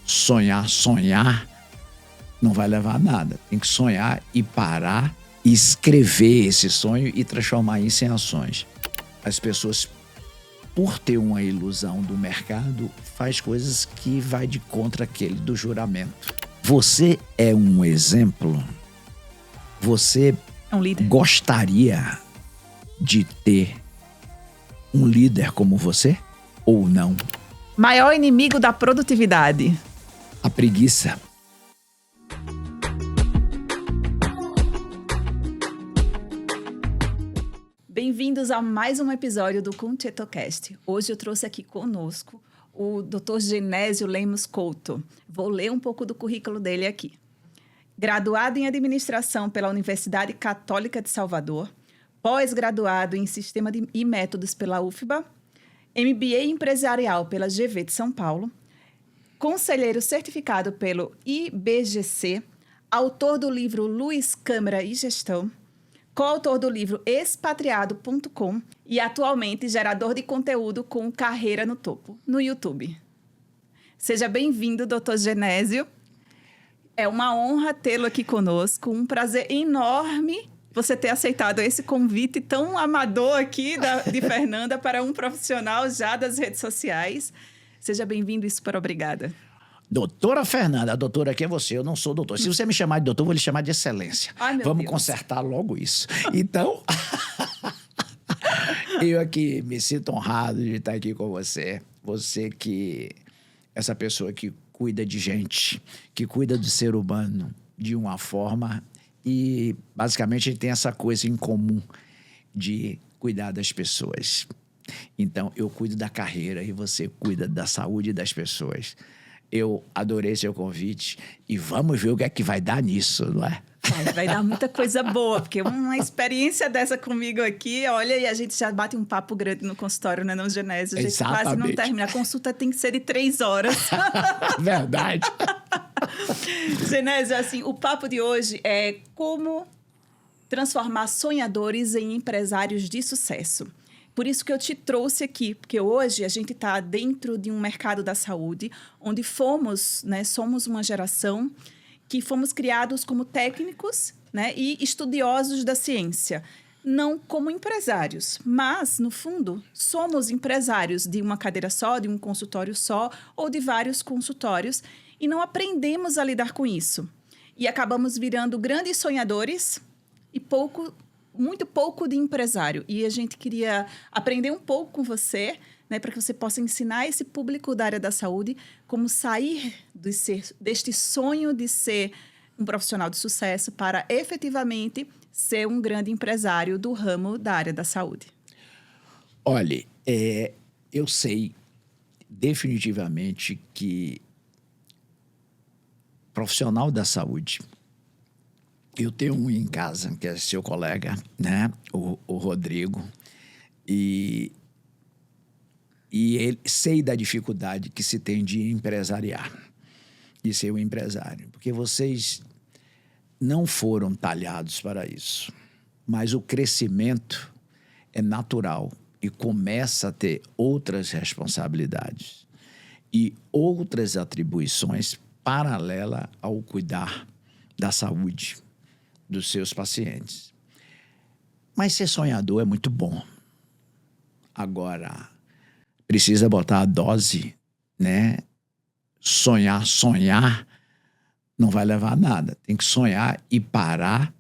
sonhar não vai levar a nada. Tem que sonhar e parar, e escrever esse sonho e transformar isso em ações. As pessoas, por ter uma ilusão do mercado, faz coisas que vai de contra aquele do juramento. Você é um exemplo? Você É um líder? Gostaria de ter um líder como você ou não? Maior inimigo da produtividade? A preguiça. Bem-vindos a mais um episódio do ContietoCast. Hoje eu trouxe aqui conosco o Dr. Genésio Lemos Couto. Vou ler um pouco do currículo dele aqui. Graduado em Administração pela Universidade Católica de Salvador, pós-graduado em Sistema e Métodos pela UFBA, MBA Empresarial pela GV de São Paulo, conselheiro certificado pelo IBGC, autor do livro Luz, Câmara e Gestão, coautor do livro Expatriado.com e atualmente gerador de conteúdo com Carreira no Topo, no YouTube. Seja bem-vindo, Dr. Genésio. É uma honra tê-lo aqui conosco, um prazer enorme você ter aceitado esse convite tão amador aqui de Fernanda para um profissional já das redes sociais. Seja bem-vindo e super obrigada. Doutora Fernanda, a doutora aqui é você, eu não sou doutor. Se você me chamar de doutor, eu vou lhe chamar de excelência. Ai, meu Vamos Deus. consertar logo isso. Então, eu aqui me sinto honrado de estar aqui com você. Você que... essa pessoa que cuida de gente, que cuida do ser humano de uma forma e, basicamente, a gente tem essa coisa em comum de cuidar das pessoas. Então, eu cuido da carreira e você cuida da saúde das pessoas. Eu adorei seu convite e vamos ver o que é que vai dar nisso, não é? Vai dar muita coisa boa, porque uma experiência dessa comigo aqui, olha, e a gente já bate um papo grande no consultório, né, não, Genésio? A gente quase não termina. A consulta tem que ser de 3 horas. Verdade. Genésio, assim, o papo de hoje é como transformar sonhadores em empresários de sucesso. Por isso que eu te trouxe aqui, porque hoje a gente está dentro de um mercado da saúde, onde somos uma geração que fomos criados como técnicos, né, e estudiosos da ciência. Não como empresários, mas, no fundo, somos empresários de uma cadeira só, de um consultório só, ou de vários consultórios, e não aprendemos a lidar com isso. E acabamos virando grandes sonhadores e muito pouco de empresário. E a gente queria aprender um pouco com você, né, para que você possa ensinar esse público da área da saúde como sair deste sonho de ser um profissional de sucesso para efetivamente ser um grande empresário do ramo da área da saúde. Olha, eu sei definitivamente que profissional da saúde, eu tenho um em casa, que é seu colega, né? O Rodrigo. E ele, sei da dificuldade que se tem de empresariar, de ser um empresário. Porque vocês não foram talhados para isso. Mas o crescimento é natural e começa a ter outras responsabilidades e outras atribuições paralelas ao cuidar da saúde dos seus pacientes. Mas ser sonhador é muito bom. Agora, precisa botar a dose, né? Sonhar não vai levar a nada. Tem que sonhar e parar,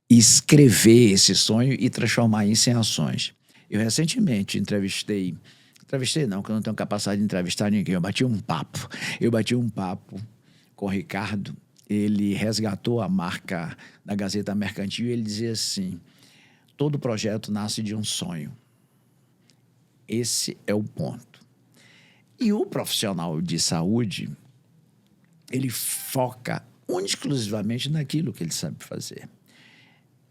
e escrever esse sonho e transformar isso em ações. Eu recentemente entrevistei não, porque eu não tenho capacidade de entrevistar ninguém. Eu bati um papo com o Ricardo. Ele resgatou a marca da Gazeta Mercantil e ele dizia assim: todo projeto nasce de um sonho. Esse é o ponto. E o profissional de saúde, ele foca exclusivamente naquilo que ele sabe fazer.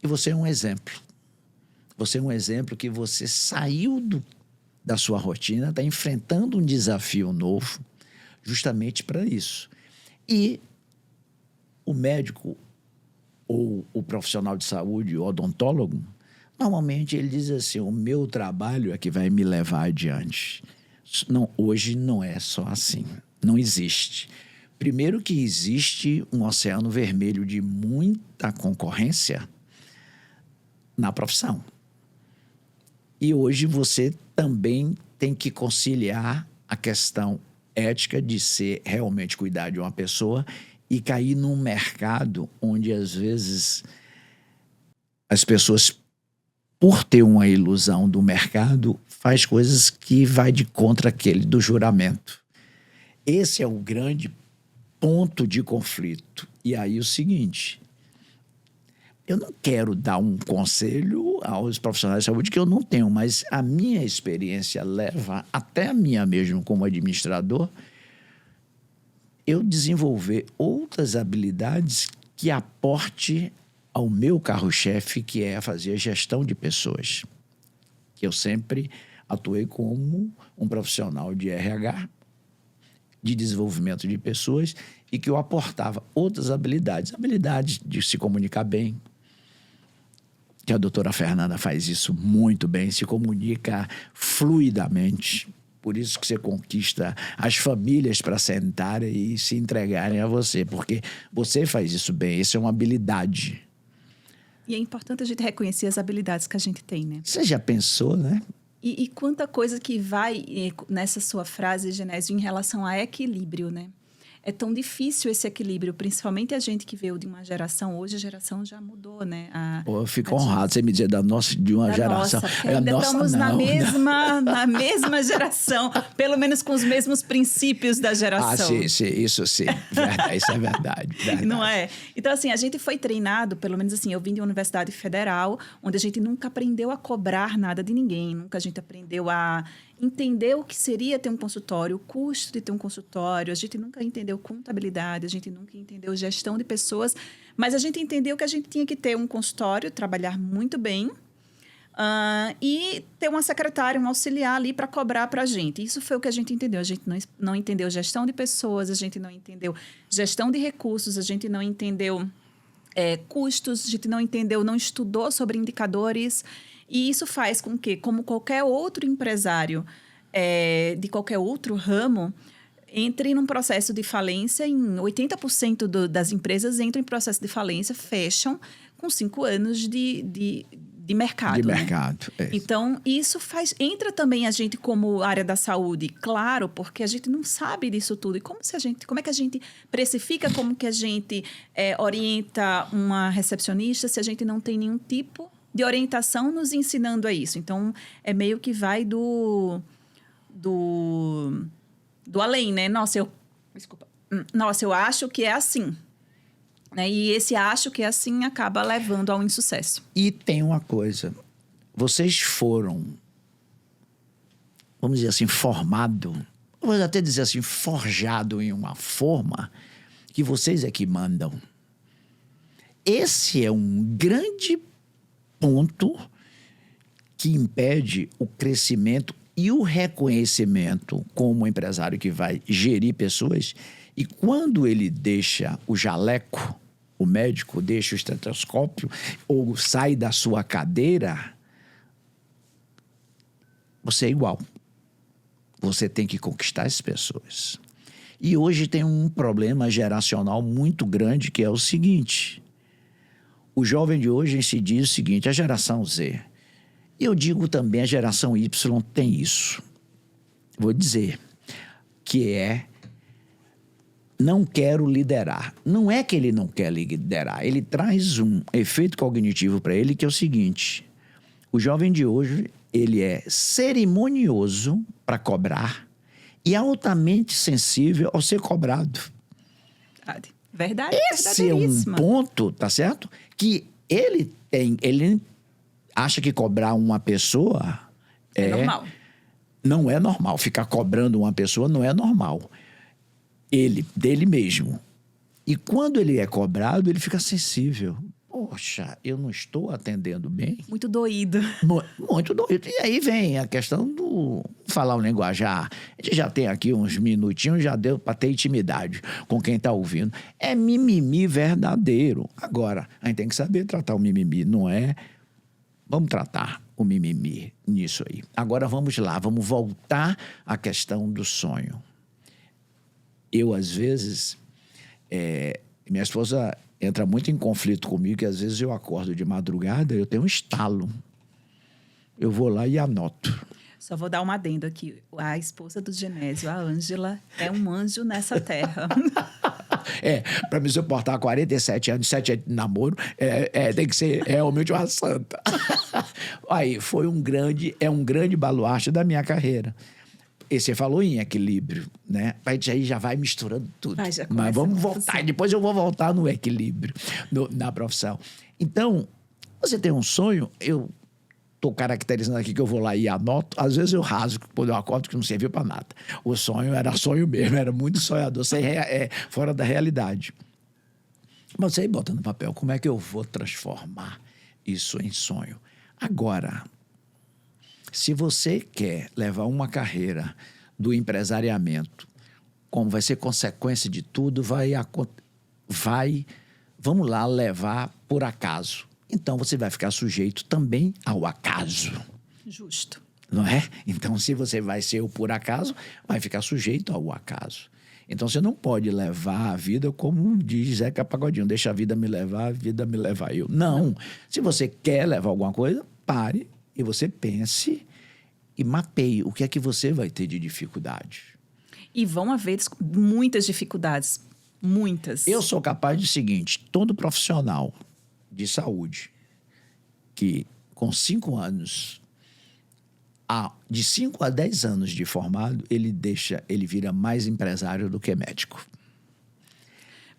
E você é um exemplo. Você é um exemplo que você saiu da sua rotina, está enfrentando um desafio novo justamente para isso. E o médico ou o profissional de saúde, o odontólogo, normalmente ele diz assim: o meu trabalho é que vai me levar adiante. Não, hoje não é só assim. Não existe. Primeiro que existe um oceano vermelho de muita concorrência na profissão. E hoje você também tem que conciliar a questão ética de ser realmente cuidar de uma pessoa e cair num mercado onde, às vezes, as pessoas, por ter uma ilusão do mercado, faz coisas que vai de contra aquele do juramento. Esse é o grande ponto de conflito. E aí o seguinte, eu não quero dar um conselho aos profissionais de saúde que eu não tenho, mas a minha experiência leva, até a minha mesmo como administrador, eu desenvolver outras habilidades que aporte ao meu carro-chefe, que é fazer gestão de pessoas. Eu sempre atuei como um profissional de RH, de desenvolvimento de pessoas, e que eu aportava outras habilidades. Habilidades de se comunicar bem, que a doutora Fernanda faz isso muito bem, se comunica fluidamente. Por isso que você conquista as famílias para sentarem e se entregarem a você, porque você faz isso bem, isso é uma habilidade. E é importante a gente reconhecer as habilidades que a gente tem, né? Você já pensou, né? E quanta coisa que vai nessa sua frase, Genésio, em relação a equilíbrio, né? É tão difícil esse equilíbrio, principalmente a gente que veio de uma geração. Hoje a geração já mudou, né? Eu fico honrado você me dizer de uma geração. Nossa, ainda estamos na mesma geração, pelo menos com os mesmos princípios da geração. Sim, isso sim. Verdade, isso é verdade. Não é? Então, assim, a gente foi treinado, pelo menos assim, eu vim de uma universidade federal, onde a gente nunca aprendeu a cobrar nada de ninguém, nunca a gente aprendeu a entender o que seria ter um consultório, o custo de ter um consultório, a gente nunca entendeu contabilidade, a gente nunca entendeu gestão de pessoas, mas a gente entendeu que a gente tinha que ter um consultório, trabalhar muito bem e ter uma secretária, um auxiliar ali para cobrar para a gente. Isso foi o que a gente entendeu. A gente não entendeu gestão de pessoas, a gente não entendeu gestão de recursos, a gente não entendeu custos, a gente não entendeu, não estudou sobre indicadores. E isso faz com que, como qualquer outro empresário de qualquer outro ramo, entre num processo de falência. Em 80% das empresas entram em processo de falência, fecham com 5 anos de mercado. De né? mercado. Então, isso entra também a gente como área da saúde, claro, porque a gente não sabe disso tudo. E como é que a gente precifica, como que a gente orienta uma recepcionista se a gente não tem nenhum tipo de orientação nos ensinando a isso? Então, é meio que vai do além, né? Nossa, eu acho que é assim. Né? E esse acho que é assim acaba levando ao insucesso. E tem uma coisa. Vocês foram, vamos dizer assim, vou até dizer assim, forjado em uma forma que vocês é que mandam. Esse é um grande ponto que impede o crescimento e o reconhecimento como empresário que vai gerir pessoas. E quando ele deixa o jaleco, o médico deixa o estetoscópio ou sai da sua cadeira, você é igual. Você tem que conquistar as pessoas. E hoje tem um problema geracional muito grande, que é o seguinte: o jovem de hoje se diz o seguinte, a geração Z, e eu digo também a geração Y tem isso. Vou dizer que não quero liderar. Não é que ele não quer liderar, ele traz um efeito cognitivo para ele, que é o seguinte: o jovem de hoje, ele é cerimonioso para cobrar e altamente sensível ao ser cobrado. Verdade. Esse é um ponto, tá certo? Que ele acha que cobrar uma pessoa é normal. Não é normal. Ficar cobrando uma pessoa não é normal. Dele mesmo. E quando ele é cobrado, ele fica sensível. Poxa, eu não estou atendendo bem. Muito doído. Muito doído. E aí vem a questão do falar o linguajar. A gente já tem aqui uns minutinhos, já deu para ter intimidade com quem está ouvindo. É mimimi verdadeiro. Agora, a gente tem que saber tratar o mimimi, não é? Vamos tratar o mimimi nisso aí. Agora vamos lá, vamos voltar à questão do sonho. Eu, às vezes, minha esposa entra muito em conflito comigo, que às vezes eu acordo de madrugada, eu tenho um estalo. Eu vou lá e anoto. Só vou dar uma adendo aqui. A esposa do Genésio, a Ângela, é um anjo nessa terra. Para me suportar 47 anos, 7 anos de namoro, tem que ser realmente uma santa. Aí, é um grande baluarte da minha carreira. E você falou em equilíbrio, né? A gente aí já vai misturando tudo. Mas vamos voltar, depois eu vou voltar no equilíbrio, na profissão. Então, você tem um sonho, eu estou caracterizando aqui que eu vou lá e anoto, às vezes eu rasgo quando eu acordo que não serviu para nada. O sonho era sonho mesmo, era muito sonhador, fora da realidade. Mas você aí bota no papel, como é que eu vou transformar isso em sonho? Agora, se você quer levar uma carreira do empresariamento, como vai ser consequência de tudo, vamos lá, levar por acaso. Então, você vai ficar sujeito também ao acaso. Justo. Não é? Então, se você vai ser o por acaso, vai ficar sujeito ao acaso. Então, você não pode levar a vida como diz Zeca Pagodinho, deixa a vida me levar eu. Não. Se você quer levar alguma coisa, pare e você pense e mapeie o que é que você vai ter de dificuldade. E vão haver muitas dificuldades. Muitas. Eu sou capaz de seguinte, todo profissional de saúde que com 5 anos, de 5 a 10 anos de formado, ele vira mais empresário do que médico.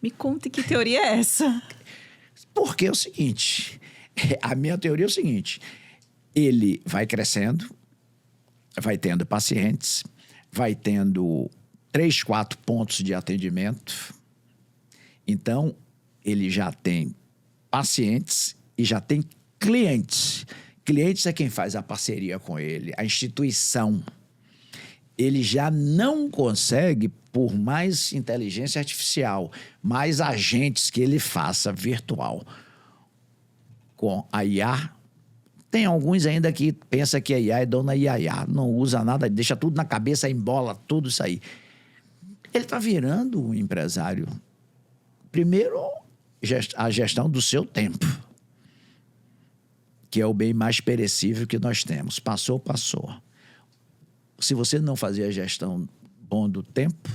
Me conte que teoria é essa? Porque é o seguinte, a minha teoria é o seguinte, ele vai crescendo, vai tendo pacientes, vai tendo 3, 4 pontos de atendimento. Então, ele já tem pacientes e já tem clientes. Clientes é quem faz a parceria com ele, a instituição. Ele já não consegue, por mais inteligência artificial, mais agentes que ele faça virtual com a IA. Tem alguns ainda que pensam que a IA é dona Iaiá, não usa nada, deixa tudo na cabeça, embola tudo isso aí. Ele está virando um empresário. Primeiro, a gestão do seu tempo, que é o bem mais perecível que nós temos. Passou. Se você não fazer a gestão bom do tempo,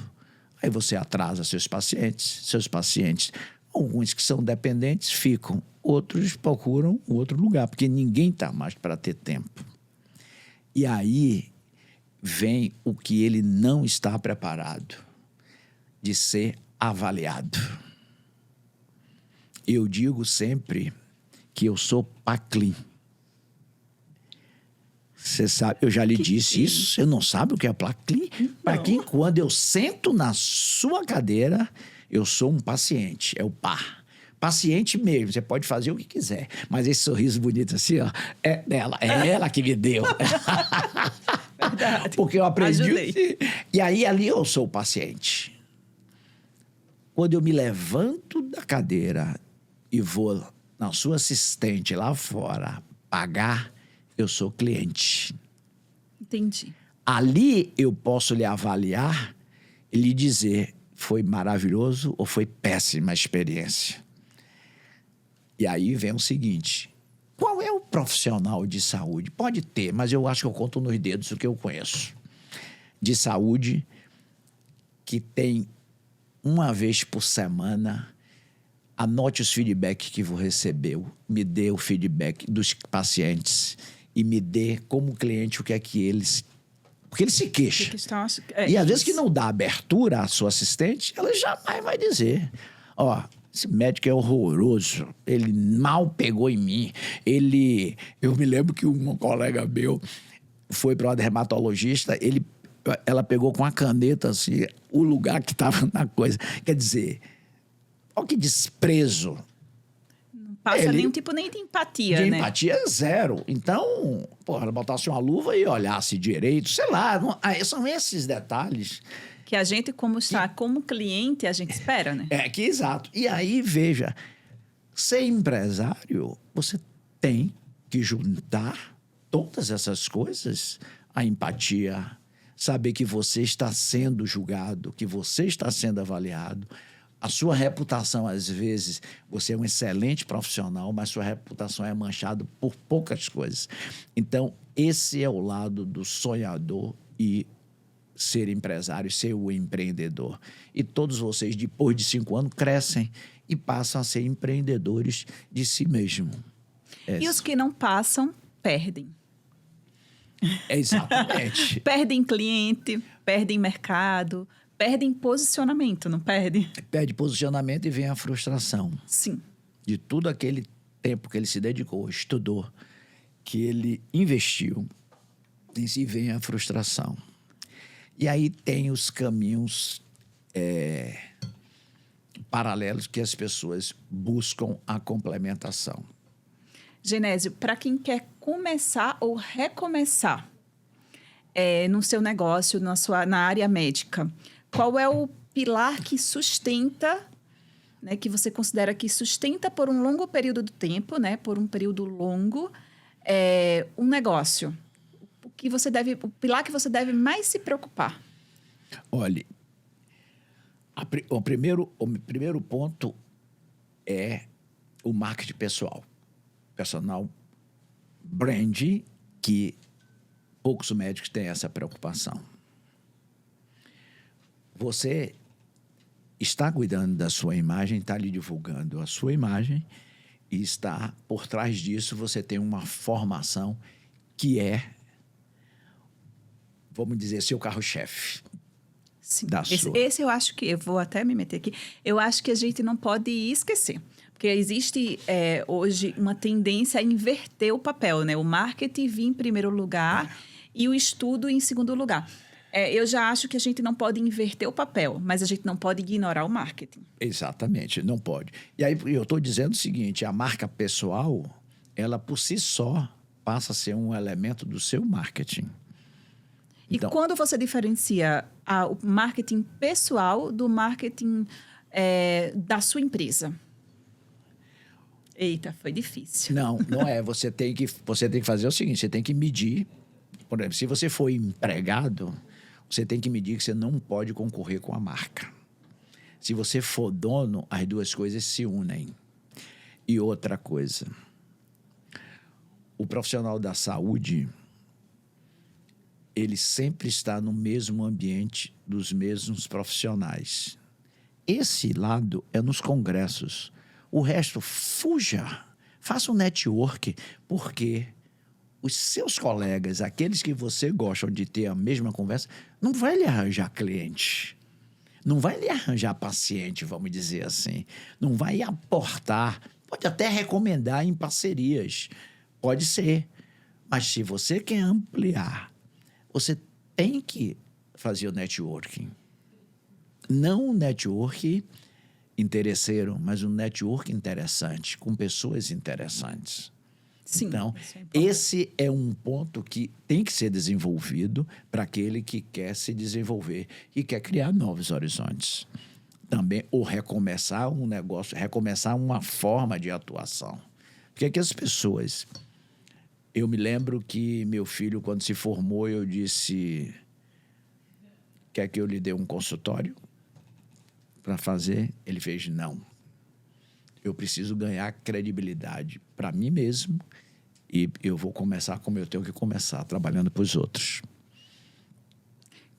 aí você atrasa seus pacientes, alguns que são dependentes ficam, outros procuram outro lugar, porque ninguém está mais para ter tempo. E aí vem o que ele não está preparado, de ser avaliado. Eu digo sempre que eu sou PACLIN. Você sabe, eu já lhe disse isso, você não sabe o que é PACLIN? PACLIN, quando eu sento na sua cadeira, eu sou um paciente, é o par. Paciente mesmo, você pode fazer o que quiser, mas esse sorriso bonito assim, ó, é ela que me deu. Verdade. Porque eu aprendi. Ajudei. E aí, ali eu sou o paciente. Quando eu me levanto da cadeira e vou na sua assistente lá fora pagar, eu sou cliente. Entendi. Ali eu posso lhe avaliar e lhe dizer foi maravilhoso ou foi péssima a experiência. E aí vem o seguinte, qual é o profissional de saúde? Pode ter, mas eu acho que eu conto nos dedos o que eu conheço. De saúde que tem uma vez por semana, anote os feedbacks que você recebeu, me dê o feedback dos pacientes e me dê como cliente o que é que eles... Porque ele se queixa. E às vezes que não dá abertura à sua assistente, ela jamais vai dizer, ó, esse médico é horroroso, ele mal pegou em mim, eu me lembro que um colega meu foi para o dermatologista, ela pegou com a caneta assim, o lugar que estava na coisa. Quer dizer, olha que desprezo. Não passa nenhum tipo nem de empatia, né? Empatia zero. Então, ela botasse uma luva e olhasse direito, sei lá. São esses detalhes. Que a gente, como cliente, a gente espera, né? Que exato. E aí, veja, ser empresário, você tem que juntar todas essas coisas, a empatia, saber que você está sendo julgado, que você está sendo avaliado. A sua reputação, às vezes, você é um excelente profissional, mas sua reputação é manchada por poucas coisas. Então, esse é o lado do sonhador e ser empresário, ser o empreendedor. E todos vocês, depois de 5 anos, crescem e passam a ser empreendedores de si mesmo. E os que não passam, perdem. Exatamente. Perdem cliente, perdem mercado, perdem posicionamento, não perde? Perde posicionamento e vem a frustração. Sim. De tudo aquele tempo que ele se dedicou, estudou, que ele investiu, em si vem a frustração. E aí tem os caminhos paralelos que as pessoas buscam a complementação. Genésio, para quem quer começar ou recomeçar no seu negócio, na área médica, qual é o pilar que sustenta, né, que você considera que sustenta por um longo período de tempo, né, por um período longo, um negócio? O pilar que você deve mais se preocupar? Olhe, o primeiro ponto é o marketing pessoal. Personal brand, que poucos médicos têm essa preocupação. Você está cuidando da sua imagem, está lhe divulgando a sua imagem e está, por trás disso, você tem uma formação que é, vamos dizer, seu carro-chefe. Sim, esse eu acho que, eu vou até me meter aqui, eu acho que a gente não pode esquecer. Porque existe hoje uma tendência a inverter o papel, né? O marketing vir em primeiro lugar e o estudo em segundo lugar. Eu já acho que a gente não pode inverter o papel, mas a gente não pode ignorar o marketing. Exatamente, não pode. E aí eu estou dizendo o seguinte, a marca pessoal, ela por si só passa a ser um elemento do seu marketing. Então, e quando você diferencia o marketing pessoal do marketing da sua empresa? Eita, foi difícil. Não é. Você tem que fazer o seguinte, você tem que medir. Por exemplo, se você for empregado, você tem que medir que você não pode concorrer com a marca. Se você for dono, as duas coisas se unem. E outra coisa, o profissional da saúde, ele sempre está no mesmo ambiente dos mesmos profissionais. Esse lado é nos congressos. O resto, fuja, faça um network, porque os seus colegas, aqueles que você gosta de ter a mesma conversa, não vai lhe arranjar cliente, não vai lhe arranjar paciente, vamos dizer assim, não vai aportar, pode até recomendar em parcerias, pode ser, mas se você quer ampliar, você tem que fazer o networking. Não um network interesseiro, mas um network interessante, com pessoas interessantes. Sim, então, esse é um ponto que tem que ser desenvolvido para aquele que quer se desenvolver e quer criar novos horizontes. Também, ou recomeçar um negócio, recomeçar uma forma de atuação. Porque aqui as pessoas... Eu me lembro que meu filho, quando se formou, eu disse... Quer que eu lhe dê um consultório para fazer? Ele fez, não. Eu preciso ganhar credibilidade para mim mesmo e eu vou começar como eu tenho que começar, trabalhando para os outros.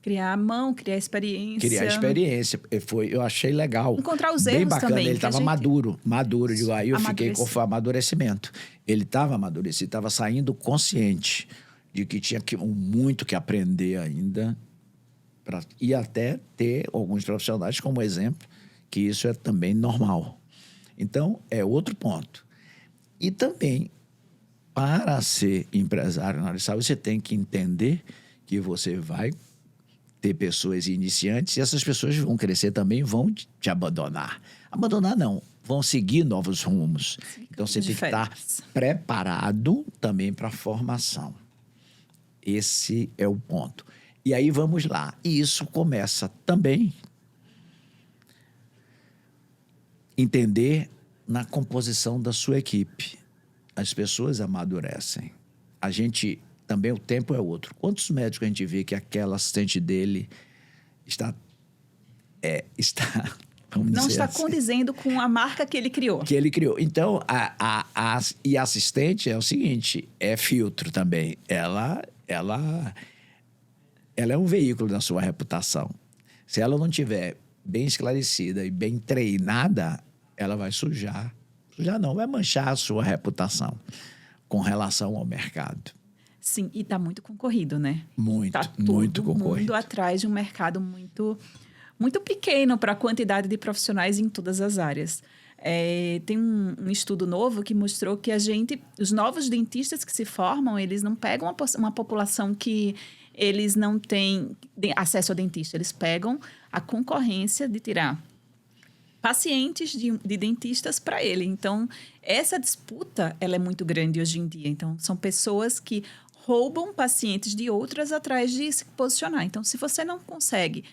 Criar a mão, criar experiência. Criar experiência. Eu achei legal. Encontrar os bem erros bacana. também. Ele estava maduro. Aí eu fiquei com o amadurecimento. Ele estava amadurecido, estava saindo consciente de que tinha muito que aprender ainda e até ter alguns profissionais como exemplo, que isso é também normal. Então, é outro ponto. E também, para ser empresário na área de saúde, você tem que entender que você vai ter pessoas iniciantes e essas pessoas vão crescer também, vão te abandonar. Abandonar não, vão seguir novos rumos. Então, você tem que estar preparado também para a formação. Esse é o ponto. E aí, vamos lá. E isso começa também entender na composição da sua equipe. As pessoas amadurecem. A gente também o tempo é outro. Quantos médicos a gente vê que aquela assistente dele está vamos Não dizer está assim, condizendo com a marca que ele criou. que ele criou. Então, e a assistente é o seguinte, é filtro também. Ela é um veículo da sua reputação. Se ela não tiver bem esclarecida e bem treinada, ela vai sujar. Sujar não, vai manchar a sua reputação com relação ao mercado. Sim, e está muito concorrido, né? Muito, tá muito todo concorrido. mundo atrás de um mercado muito, muito pequeno para a quantidade de profissionais em todas as áreas. Tem um estudo novo que mostrou que os novos dentistas que se formam, eles não pegam uma população que eles não têm acesso ao dentista. Eles pegam a concorrência de tirar pacientes de dentistas para ele. Então, essa disputa, ela é muito grande hoje em dia. Então, são pessoas que roubam pacientes de outras atrás de se posicionar. Então, se você não consegue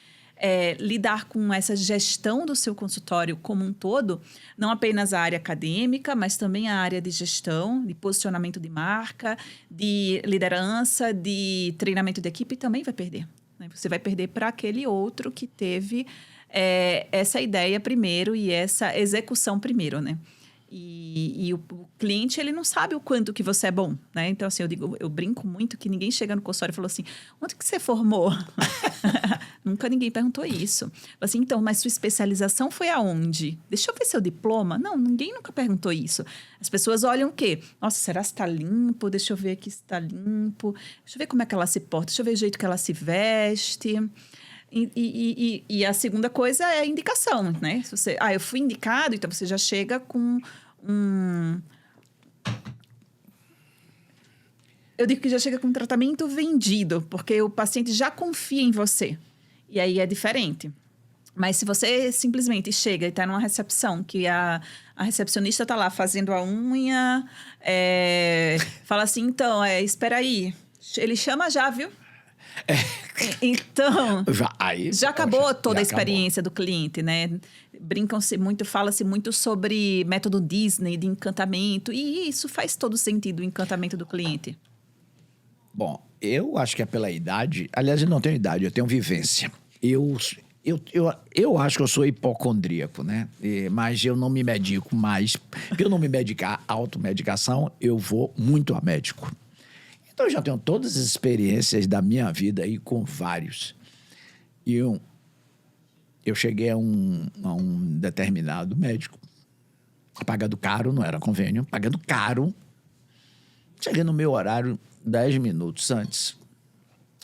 lidar com essa gestão do seu consultório como um todo, não apenas a área acadêmica, mas também a área de gestão, de posicionamento de marca, de liderança, de treinamento de equipe, também vai perder. Né? Você vai perder para aquele outro que teve essa ideia primeiro e essa execução primeiro, né? E o cliente, ele não sabe o quanto que você é bom, né? Então, assim, eu brinco muito que ninguém chega no consultório e falou assim, onde que você formou? Nunca ninguém perguntou isso. Assim, então, mas sua especialização foi aonde? Deixa eu ver seu diploma. Não, ninguém nunca perguntou isso. As pessoas olham o quê? Nossa, será que está limpo? Deixa eu ver aqui se está limpo. Deixa eu ver como é que ela se porta. Deixa eu ver o jeito que ela se veste. E a segunda coisa é a indicação, né? Se você, eu fui indicado, então você já chega com eu digo que já chega com um tratamento vendido, porque o paciente já confia em você. E aí é diferente. Mas se você simplesmente chega e está numa recepção, que a recepcionista está lá fazendo a unha, fala assim, então, espera aí. Ele chama já, viu? Então, já acabou toda a experiência do cliente, né? Brincam-se muito, fala-se muito sobre método Disney de encantamento, e isso faz todo sentido, o encantamento do cliente. Bom, eu acho que é pela idade. Aliás, eu não tenho idade, eu tenho vivência. Eu acho que eu sou hipocondríaco, né? Mas eu não me medico mais. Porque eu não me medicar, automedicação, eu vou muito a médico. Então, eu já tenho todas as experiências da minha vida aí com vários. E eu cheguei a um determinado médico, pagando caro, não era convênio, pagando caro. Cheguei no meu horário 10 minutos antes.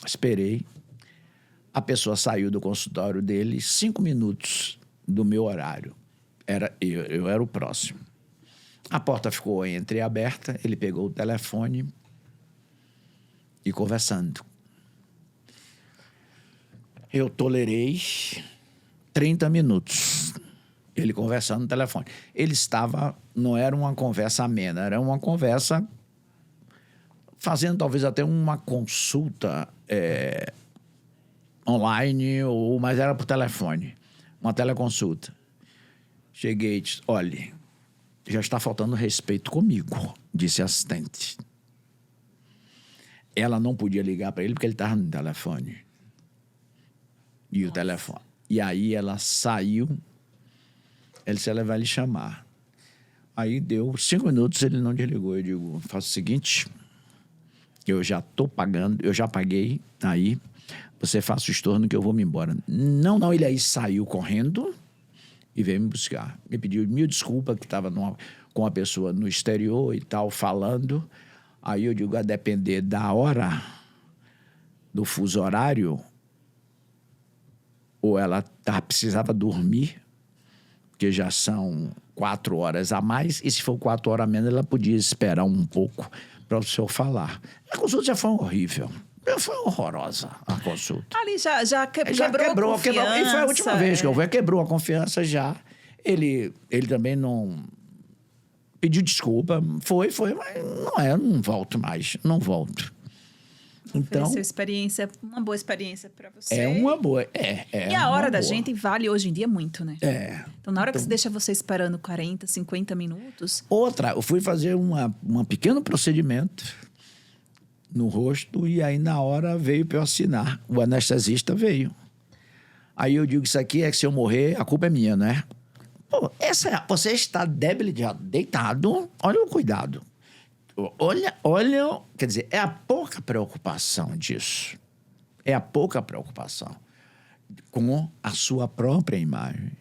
Esperei. A pessoa saiu do consultório dele 5 minutos do meu horário. Eu era o próximo. A porta ficou entreaberta, ele pegou o telefone e conversando. Eu tolerei 30 minutos. Ele conversando no telefone. Não era uma conversa amena, era uma conversa fazendo talvez até uma consulta online, mas era por telefone. Uma teleconsulta. Cheguei e disse, olha, já está faltando respeito comigo, disse a assistente. Ela não podia ligar para ele porque ele estava no telefone. E o telefone. E aí ela saiu. Ele disse, ela vai lhe chamar. Aí deu 5 minutos, ele não desligou. Eu digo, faço o seguinte, eu já estou pagando, eu já paguei, aí você faça o estorno que eu vou me embora. Não, ele aí saiu correndo e veio me buscar. Me pediu mil desculpas que estava com uma pessoa no exterior e tal, falando. Aí eu digo, a depender da hora, do fuso horário, ou ela precisava dormir, porque já são 4 horas a mais, e se for 4 horas a menos, ela podia esperar um pouco para o senhor falar. A consulta já foi horrível. Foi horrorosa a consulta. Ali já quebrou a confiança. E foi a última vez que eu vi, quebrou a confiança já. Ele também não pediu desculpa, foi, mas não volto mais, não volto. Então, uma boa experiência para você. É uma boa, E a hora da gente vale hoje em dia muito, né? Então, na hora que Então, você deixa você esperando 40, 50 minutos... eu fui fazer um pequeno procedimento no rosto e aí na hora veio para eu assinar. O anestesista veio. Aí eu digo, isso aqui é que se eu morrer, a culpa é minha, né? Pô, você está deitado, olha o cuidado. Olha, quer dizer, é a pouca preocupação disso. É a pouca preocupação com a sua própria imagem.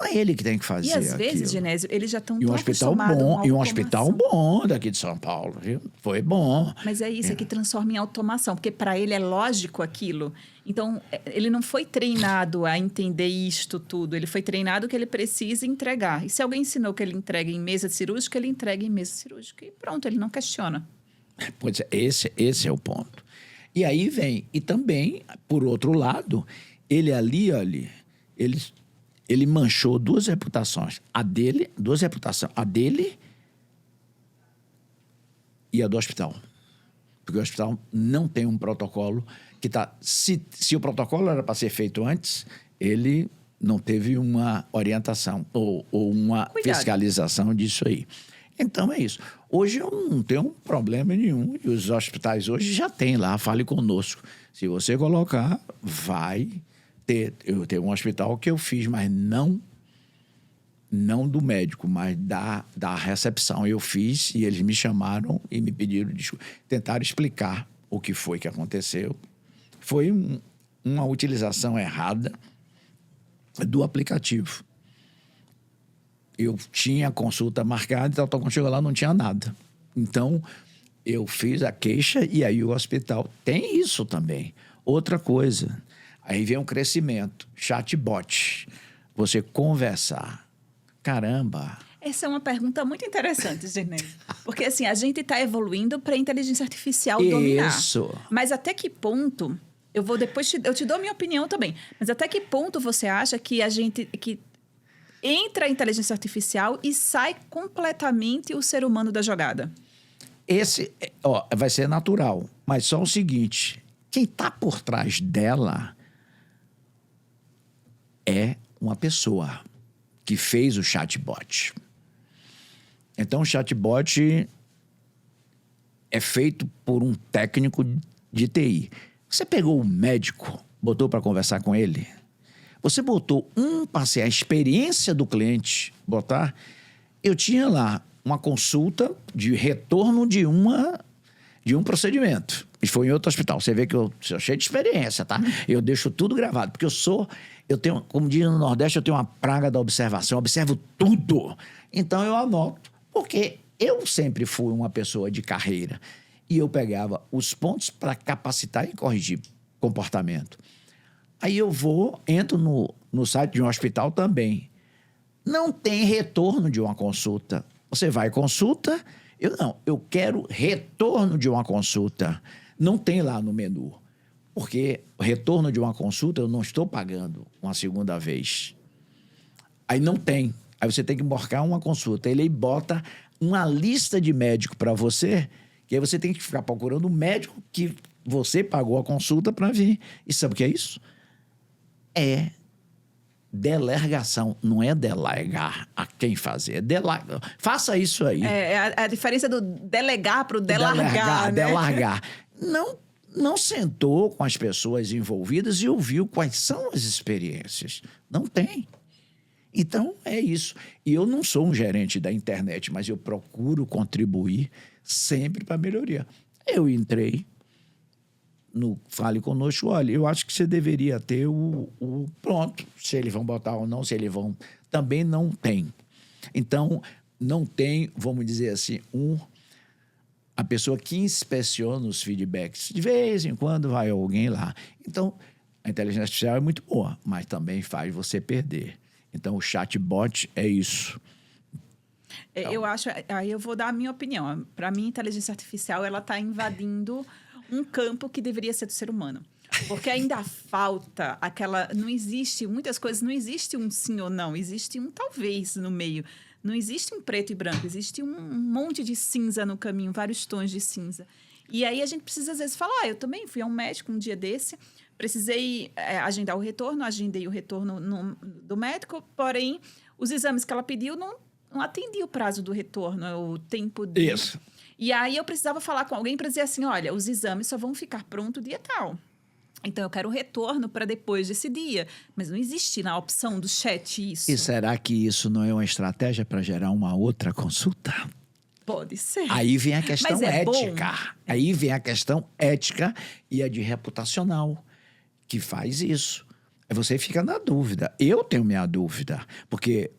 Não é ele que tem que fazer E às aquilo. vezes, Genésio, eles já estão E um tão hospital acostumados bom, com e um automação. hospital bom daqui de São Paulo, viu? Foi bom. Mas é isso, é que transforma em automação, porque para ele é lógico aquilo. Então, ele não foi treinado a entender isto tudo, ele foi treinado que ele precisa entregar. E se alguém ensinou que ele entrega em mesa cirúrgica, ele entrega em mesa cirúrgica. E pronto, ele não questiona. Pois é, esse é o ponto. E aí vem, e também, por outro lado, ele ali, olha, ele manchou duas reputações. Duas reputações. A dele e a do hospital. Porque o hospital não tem um protocolo que está... Se o protocolo era para ser feito antes, ele não teve uma orientação ou uma fiscalização disso aí. Então, é isso. Hoje eu não tenho problema nenhum. E os hospitais hoje já têm lá, fale conosco. Se você colocar, vai ter. Eu tenho um hospital que eu fiz, mas não do médico, mas da recepção. Eu fiz e eles me chamaram e me pediram desculpa. Tentaram explicar o que foi que aconteceu. Foi uma utilização errada do aplicativo. Eu tinha consulta marcada, então quando chegou lá não tinha nada. Então, eu fiz a queixa e aí o hospital tem isso também. Outra coisa, aí vem um crescimento, chatbot, você conversar. Caramba! Essa é uma pergunta muito interessante, Genésio. Porque, assim, a gente está evoluindo para a inteligência artificial dominar. Isso. Mas até que ponto... eu te dou a minha opinião também. Mas até que ponto você acha que que entra a inteligência artificial e sai completamente o ser humano da jogada? Vai ser natural. Mas só o seguinte, quem está por trás dela é uma pessoa que fez o chatbot. Então, o chatbot é feito por um técnico de TI. Você pegou o médico, botou para conversar com ele? Você botou a experiência do cliente, eu tinha lá uma consulta de retorno de um procedimento. E foi em outro hospital. Você vê que eu sou cheio de experiência, tá? Eu deixo tudo gravado, porque eu tenho, como diz no Nordeste, eu tenho uma praga da observação, eu observo tudo. Então eu anoto, porque eu sempre fui uma pessoa de carreira e eu pegava os pontos para capacitar e corrigir comportamento. Aí eu entro no site de um hospital também. Não tem retorno de uma consulta. Você vai consulta, eu quero retorno de uma consulta. Não tem lá no menu. Porque o retorno de uma consulta eu não estou pagando uma segunda vez. Aí não tem. Aí você tem que marcar uma consulta. Ele bota uma lista de médico para você, que aí você tem que ficar procurando o médico que você pagou a consulta para vir. E sabe o que é isso? É delegação, não é delegar a quem fazer, é delegar. Faça isso aí. É a diferença do delegar para o delargar, né? Delargar. Não sentou com as pessoas envolvidas e ouviu quais são as experiências. Não tem. Então, é isso. E eu não sou um gerente da internet, mas eu procuro contribuir sempre para a melhoria. Eu entrei no Fale Conosco, olha, eu acho que você deveria ter o pronto. Se eles vão botar ou não, se eles vão... Também não tem. Então, não tem, vamos dizer assim, a pessoa que inspeciona os feedbacks. De vez em quando vai alguém lá. Então, a inteligência artificial é muito boa, mas também faz você perder. Então, o chatbot é isso. Então, eu acho... Aí eu vou dar a minha opinião. Para mim, a inteligência artificial ela está invadindo um campo que deveria ser do ser humano. Porque ainda falta aquela... Não existe... Muitas coisas não existe um sim ou não. Existe um talvez no meio. Não existe um preto e branco. Existe um monte de cinza no caminho. Vários tons de cinza. E aí a gente precisa, às vezes, falar... eu também fui a um médico um dia desse. Precisei agendar o retorno. Agendei o retorno do médico. Porém, os exames que ela pediu não atendia o prazo do retorno. O tempo de... Isso. E aí eu precisava falar com alguém para dizer assim, olha, os exames só vão ficar pronto dia tal. Então, eu quero o retorno para depois desse dia. Mas não existe na opção do chat isso. E será que isso não é uma estratégia para gerar uma outra consulta? Pode ser. Aí vem a questão Mas é ética. bom. Aí vem a questão ética e a de reputacional, que faz isso. Aí você fica na dúvida. Eu tenho minha dúvida, porque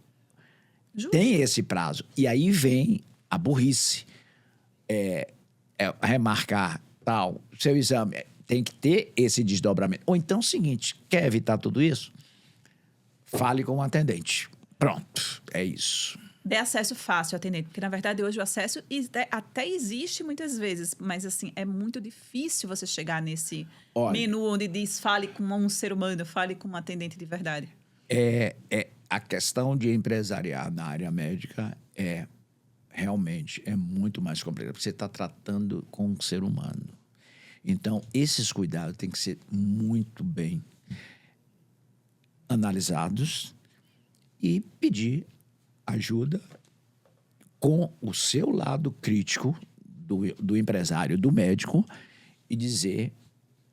Justo. tem esse prazo. E aí vem a burrice. Remarcar tal, seu exame tem que ter esse desdobramento. Ou então, é o seguinte, quer evitar tudo isso? Fale com o atendente. Pronto, é isso. Dê acesso fácil ao atendente, porque na verdade hoje o acesso até existe muitas vezes, mas assim, é muito difícil você chegar nesse menu onde diz fale com um ser humano, fale com um atendente de verdade. A questão de empresariar na área médica realmente é muito mais complicada, porque você está tratando com um ser humano. Então, esses cuidados têm que ser muito bem analisados e pedir ajuda com o seu lado crítico do empresário, do médico, e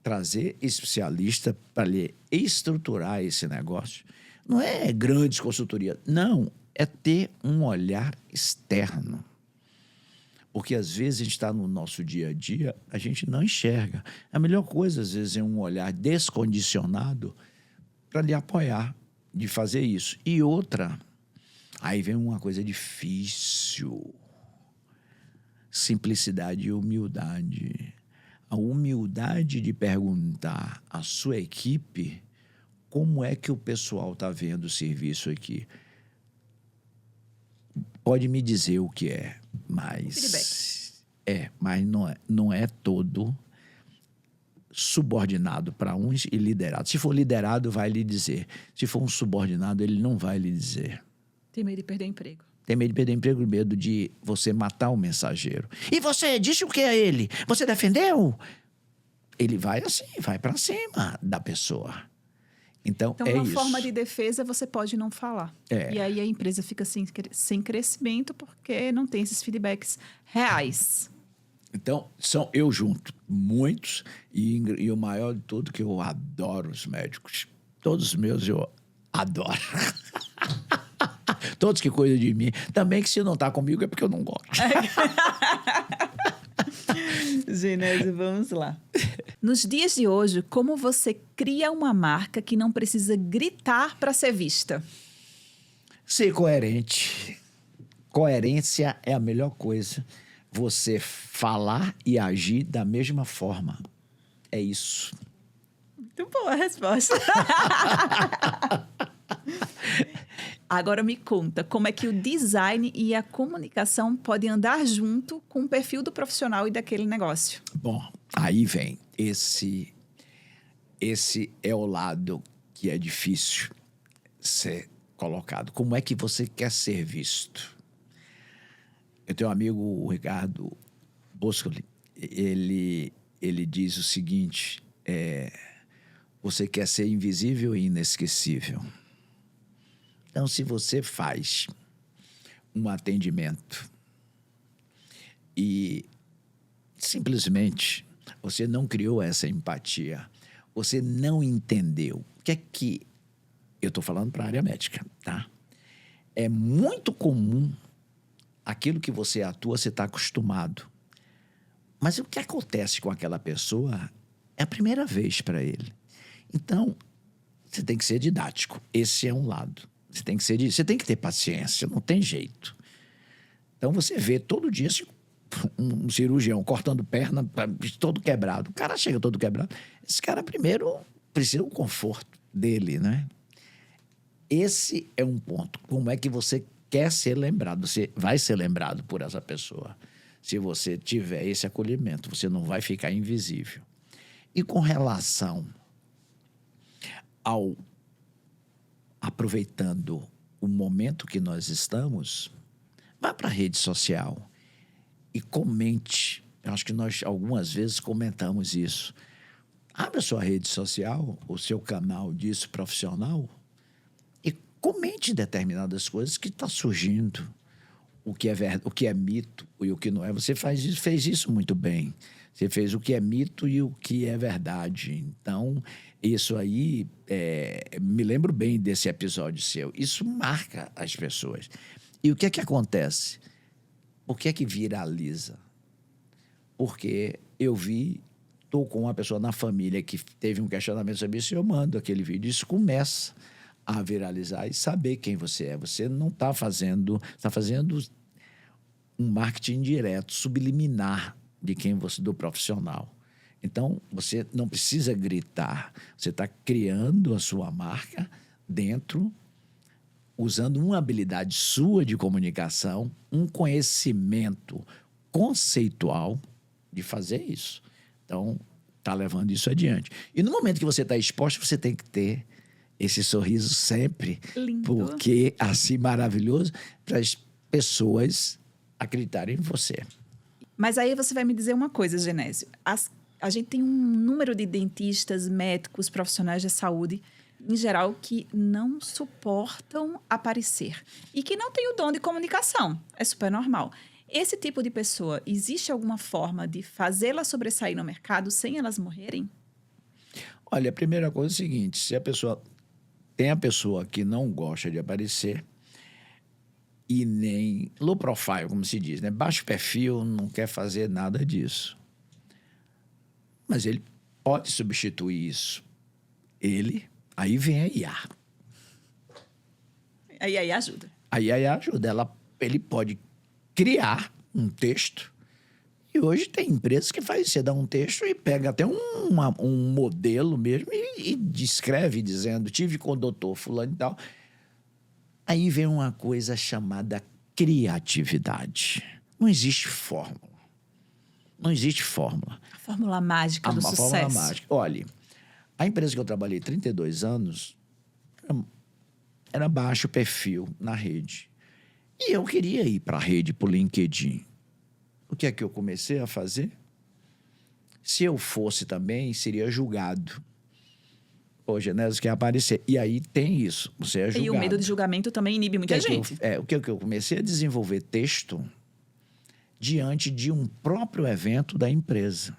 trazer especialista para lhe estruturar esse negócio. Não é grandes consultorias, não, é ter um olhar externo. Porque às vezes a gente está no nosso dia a dia, a gente não enxerga. A melhor coisa, às vezes, é um olhar descondicionado para lhe apoiar de fazer isso. E outra, aí vem uma coisa difícil. Simplicidade e humildade. A humildade de perguntar à sua equipe como é que o pessoal está vendo o serviço aqui. Pode me dizer o que é, mas... mas não é todo subordinado para uns e liderado. Se for liderado, vai lhe dizer. Se for um subordinado, ele não vai lhe dizer. Tem medo de perder emprego. Tem medo de perder emprego, medo de você matar o mensageiro. E você disse o que a ele? Você defendeu? Ele vai assim, vai para cima da pessoa. Então é uma isso. forma de defesa você pode não falar. E aí a empresa fica sem crescimento porque não tem esses feedbacks reais. Então, eu junto muitos e o maior de tudo que eu adoro os médicos. Todos os meus eu adoro. Todos que cuidam de mim. Também que se não está comigo é porque eu não gosto. Genésio, vamos lá. Nos dias de hoje, como você cria uma marca que não precisa gritar para ser vista? Ser coerente. Coerência é a melhor coisa. Você falar e agir da mesma forma. É isso. Muito boa a resposta. Agora me conta, como é que o design e a comunicação podem andar junto com o perfil do profissional e daquele negócio? Bom, aí vem. Esse é o lado que é difícil ser colocado. Como é que você quer ser visto? Eu tenho um amigo, o Ricardo Boscoli, ele diz o seguinte, você quer ser invisível e inesquecível. Então, se você faz um atendimento e simplesmente você não criou essa empatia, você não entendeu o que é que... Eu estou falando para a área médica, tá? É muito comum aquilo que você atua, você está acostumado. Mas o que acontece com aquela pessoa é a primeira vez para ele. Então, você tem que ser didático. Esse é um lado. Você tem que ter paciência, não tem jeito. Então, você vê todo dia um cirurgião cortando perna, todo quebrado. O cara chega todo quebrado. Esse cara, primeiro, precisa do conforto dele, né? Esse é um ponto. Como é que você quer ser lembrado? Você vai ser lembrado por essa pessoa. Se você tiver esse acolhimento, você não vai ficar invisível. E com relação ao... Aproveitando o momento que nós estamos, vá para a rede social e comente. Eu acho que nós algumas vezes comentamos isso. Abra sua rede social, o seu canal disso profissional e comente determinadas coisas que estão surgindo. o que é mito e o que não é. Você fez isso muito bem. Você fez o que é mito e o que é verdade. Então, isso aí, me lembro bem desse episódio seu. Isso marca as pessoas. E o que é que acontece? Por que é que viraliza? Porque eu estou com uma pessoa na família que teve um questionamento sobre isso e eu mando aquele vídeo. Isso começa a viralizar e saber quem você é. Você não está fazendo um marketing direto, subliminar de quem você, do profissional. Então, você não precisa gritar. Você está criando a sua marca dentro, usando uma habilidade sua de comunicação, um conhecimento conceitual de fazer isso. Então, está levando isso adiante. E no momento que você está exposto, você tem que ter esse sorriso sempre. Lindo. Porque, assim, maravilhoso, para as pessoas acreditarem em você. Mas aí você vai me dizer uma coisa, Genésio. A gente tem um número de dentistas, médicos, profissionais da saúde, em geral, que não suportam aparecer. E que não tem o dom de comunicação. É super normal. Esse tipo de pessoa, existe alguma forma de fazê-la sobressair no mercado sem elas morrerem? Olha, a primeira coisa é o seguinte, se a pessoa... Tem a pessoa que não gosta de aparecer e nem low profile, como se diz, né? Baixo perfil, não quer fazer nada disso. Mas ele pode substituir isso. Aí vem a IA. Aí ajuda. A IA ajuda. Ele pode criar um texto. E hoje tem empresas que fazem, você dá um texto e pega até um modelo mesmo e descreve dizendo, tive com o doutor fulano e tal. Aí vem uma coisa chamada criatividade. Não existe fórmula. Não existe fórmula. A fórmula mágica do sucesso. A fórmula mágica. Olha, a empresa que eu trabalhei 32 anos era baixo perfil na rede. E eu queria ir para a rede, para o LinkedIn. O que é que eu comecei a fazer? Se eu fosse também, seria julgado. Pô, Genésio quer aparecer. E aí tem isso, você é julgado. E o medo de julgamento também inibe muita gente. O que eu comecei a desenvolver texto diante de um próprio evento da empresa.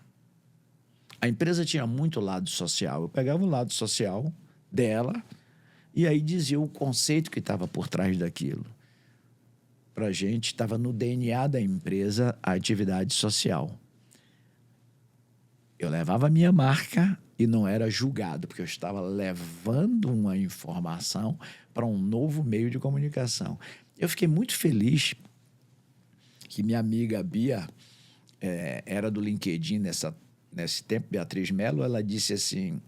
A empresa tinha muito lado social. Eu pegava o lado social dela e aí dizia o conceito que estava por trás daquilo. Para a gente, estava no DNA da empresa a atividade social. Eu levava a minha marca e não era julgado, porque eu estava levando uma informação para um novo meio de comunicação. Eu fiquei muito feliz que minha amiga Bia era do LinkedIn nesse tempo, Beatriz Mello. Ela disse assim,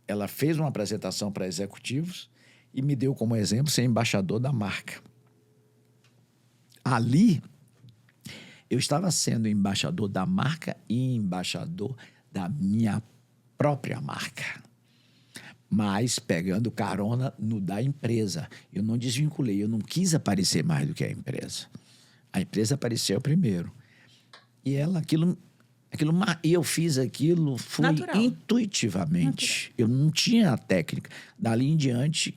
ela fez uma apresentação para executivos e me deu como exemplo ser embaixador da marca. Ali, eu estava sendo embaixador da marca e embaixador da minha própria marca. Mas pegando carona no da empresa. Eu não desvinculei, eu não quis aparecer mais do que a empresa. A empresa apareceu primeiro. E eu fiz aquilo, fui natural. Intuitivamente. Natural. Eu não tinha a técnica. Dali em diante,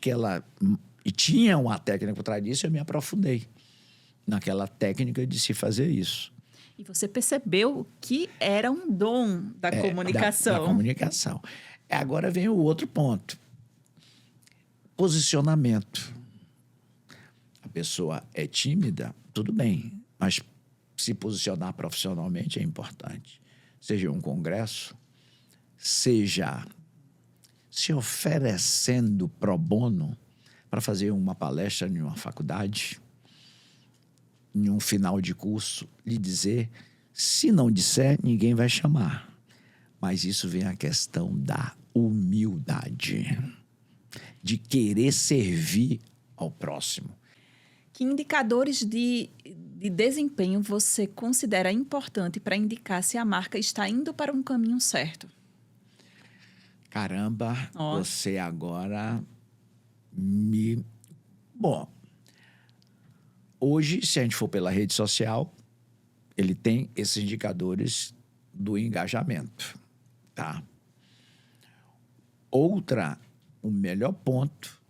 e tinha uma técnica por trás disso, eu me aprofundei naquela técnica de se fazer isso. E você percebeu que era um dom da comunicação. Da comunicação. Agora vem o outro ponto. Posicionamento. A pessoa é tímida, tudo bem, mas se posicionar profissionalmente é importante. Seja um congresso, seja se oferecendo pro bono para fazer uma palestra em uma faculdade, em um final de curso, lhe dizer, se não disser, ninguém vai chamar. Mas isso vem a questão da humildade, de querer servir ao próximo. Que indicadores de desempenho você considera importante para indicar se a marca está indo para um caminho certo? Caramba, você agora me... Bom, hoje, se a gente for pela rede social, ele tem esses indicadores do engajamento, tá? O melhor ponto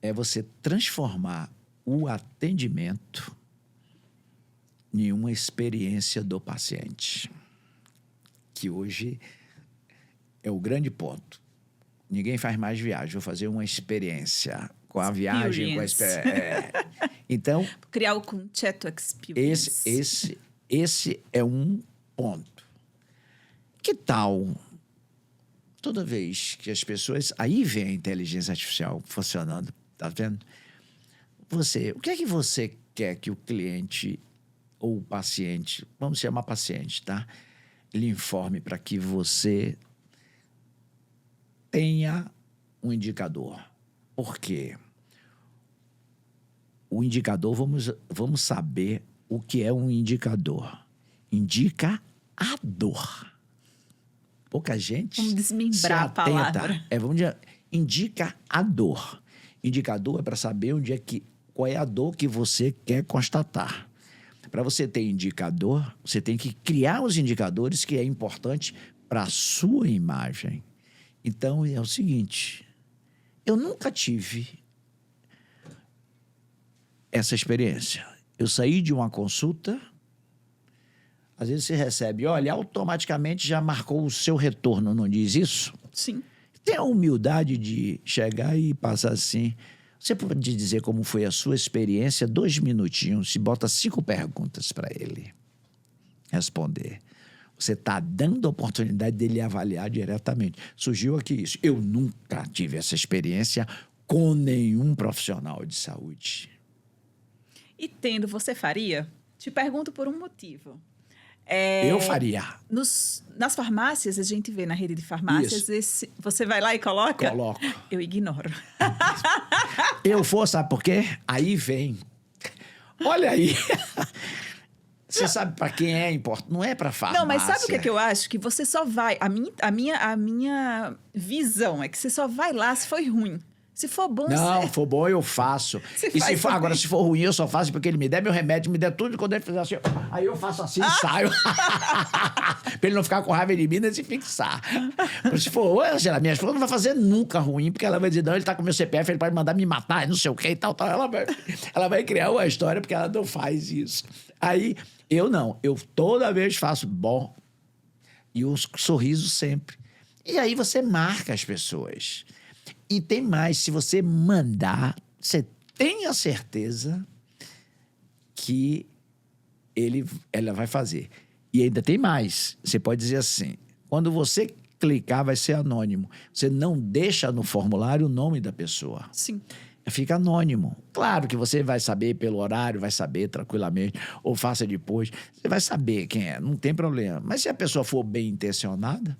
é você transformar o atendimento, nenhuma experiência do paciente. Que hoje é o grande ponto. Ninguém faz mais viagem, vou fazer uma experiência com a viagem, com a experiência. Então, criar o Concetto Experience. Esse é um ponto. Que tal, toda vez que as pessoas... Aí vem a inteligência artificial funcionando, tá vendo? O que é que você quer que o cliente ou o paciente, vamos chamar paciente, tá? Ele informe para que você tenha um indicador. Por quê? O indicador, vamos saber o que é um indicador. Indica a dor. Pouca gente vamos desmembrar se a atenta. palavra. Vamos dizer, indica a dor. Indicador é para saber qual é a dor que você quer constatar. Para você ter indicador, você tem que criar os indicadores que é importante para a sua imagem. Então, é o seguinte, eu nunca tive essa experiência. Eu saí de uma consulta, às vezes você recebe, olha, automaticamente já marcou o seu retorno, não diz isso? Sim. Tem a humildade de chegar e passar assim. Você pode dizer como foi a sua experiência, 2 minutinhos, se bota 5 perguntas para ele responder. Você está dando a oportunidade dele avaliar diretamente. Surgiu aqui isso. Eu nunca tive essa experiência com nenhum profissional de saúde. E tendo, você faria? Te pergunto por um motivo. Eu faria. Nas farmácias, a gente vê na rede de farmácias, você vai lá e coloca? Coloco. Eu ignoro. Eu for, sabe por quê? Aí vem. Olha aí. Você sabe para quem é importante? Não é para farmácia. Não, mas sabe o que eu acho? Que você só vai... A minha visão é que você só vai lá se foi ruim. Se for bom, não, se for bom, eu faço. Agora, se for ruim, eu só faço porque ele me der meu remédio, me der tudo, e quando ele fizer assim, aí eu faço assim e saio. Pra ele não ficar com raiva de mim, nem se fixar. Porque se for, Angela, minha esposa não vai fazer nunca ruim, porque ela vai dizer, não, ele tá com meu CPF, ele pode mandar me matar, não sei o que e tal. Ela vai criar uma história porque ela não faz isso. Aí, eu não. Eu toda vez faço bom. E um sorriso sempre. E aí você marca as pessoas. E tem mais, se você mandar, você tem a certeza que ela vai fazer. E ainda tem mais, você pode dizer assim, quando você clicar vai ser anônimo, você não deixa no formulário o nome da pessoa. Sim. Fica anônimo. Claro que você vai saber pelo horário, vai saber tranquilamente, ou faça depois, você vai saber quem é, não tem problema. Mas se a pessoa for bem intencionada,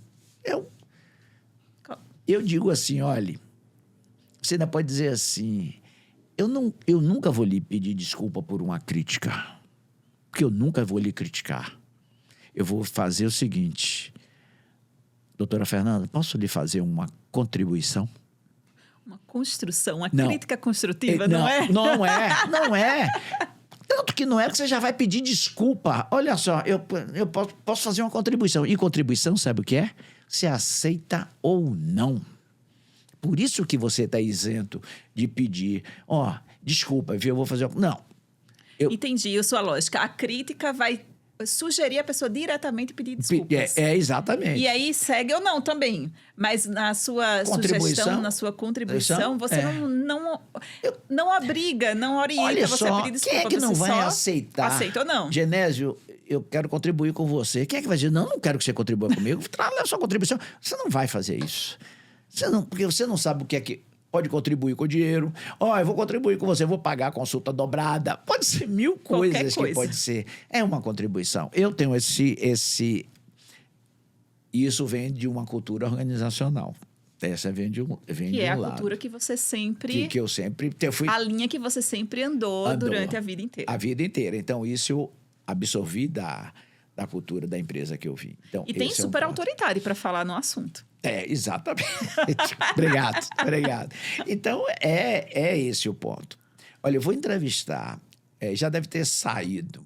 eu digo assim, olha, você ainda pode dizer assim, eu nunca vou lhe pedir desculpa por uma crítica, porque eu nunca vou lhe criticar. Eu vou fazer o seguinte, doutora Fernanda, posso lhe fazer uma contribuição? Uma construção, uma crítica construtiva, não é? Não é. Tanto que não é que você já vai pedir desculpa. Olha só, eu posso fazer uma contribuição. E contribuição, sabe o que é? Você aceita ou não. Por isso que você está isento de pedir, desculpa, viu, eu vou fazer... Não. Entendi a sua lógica. A crítica vai sugerir a pessoa diretamente pedir desculpas. Exatamente. E aí segue ou não também. Mas na sua sugestão, na sua contribuição, você não obriga, não orienta você a pedir desculpa. Quem é que não vai aceitar? Aceita ou não? Genésio, eu quero contribuir com você. Quem é que vai dizer, não quero que você contribua comigo? Traga a sua contribuição. Você não vai fazer isso. Porque você não sabe o que é que pode contribuir com dinheiro. Eu vou contribuir com você, vou pagar a consulta dobrada. Pode ser 1000 coisas que pode ser. É uma contribuição. Eu tenho esse... Isso vem de uma cultura organizacional. Essa vem de um lado. Que é a cultura que você sempre... Que eu sempre... A linha que você sempre andou durante a vida inteira. A vida inteira. Então, isso eu absorvi da cultura da empresa que eu vim. Então, e tem super autoritário para falar no assunto. Exatamente. Obrigado. Então, é esse o ponto. Olha, eu vou entrevistar, já deve ter saído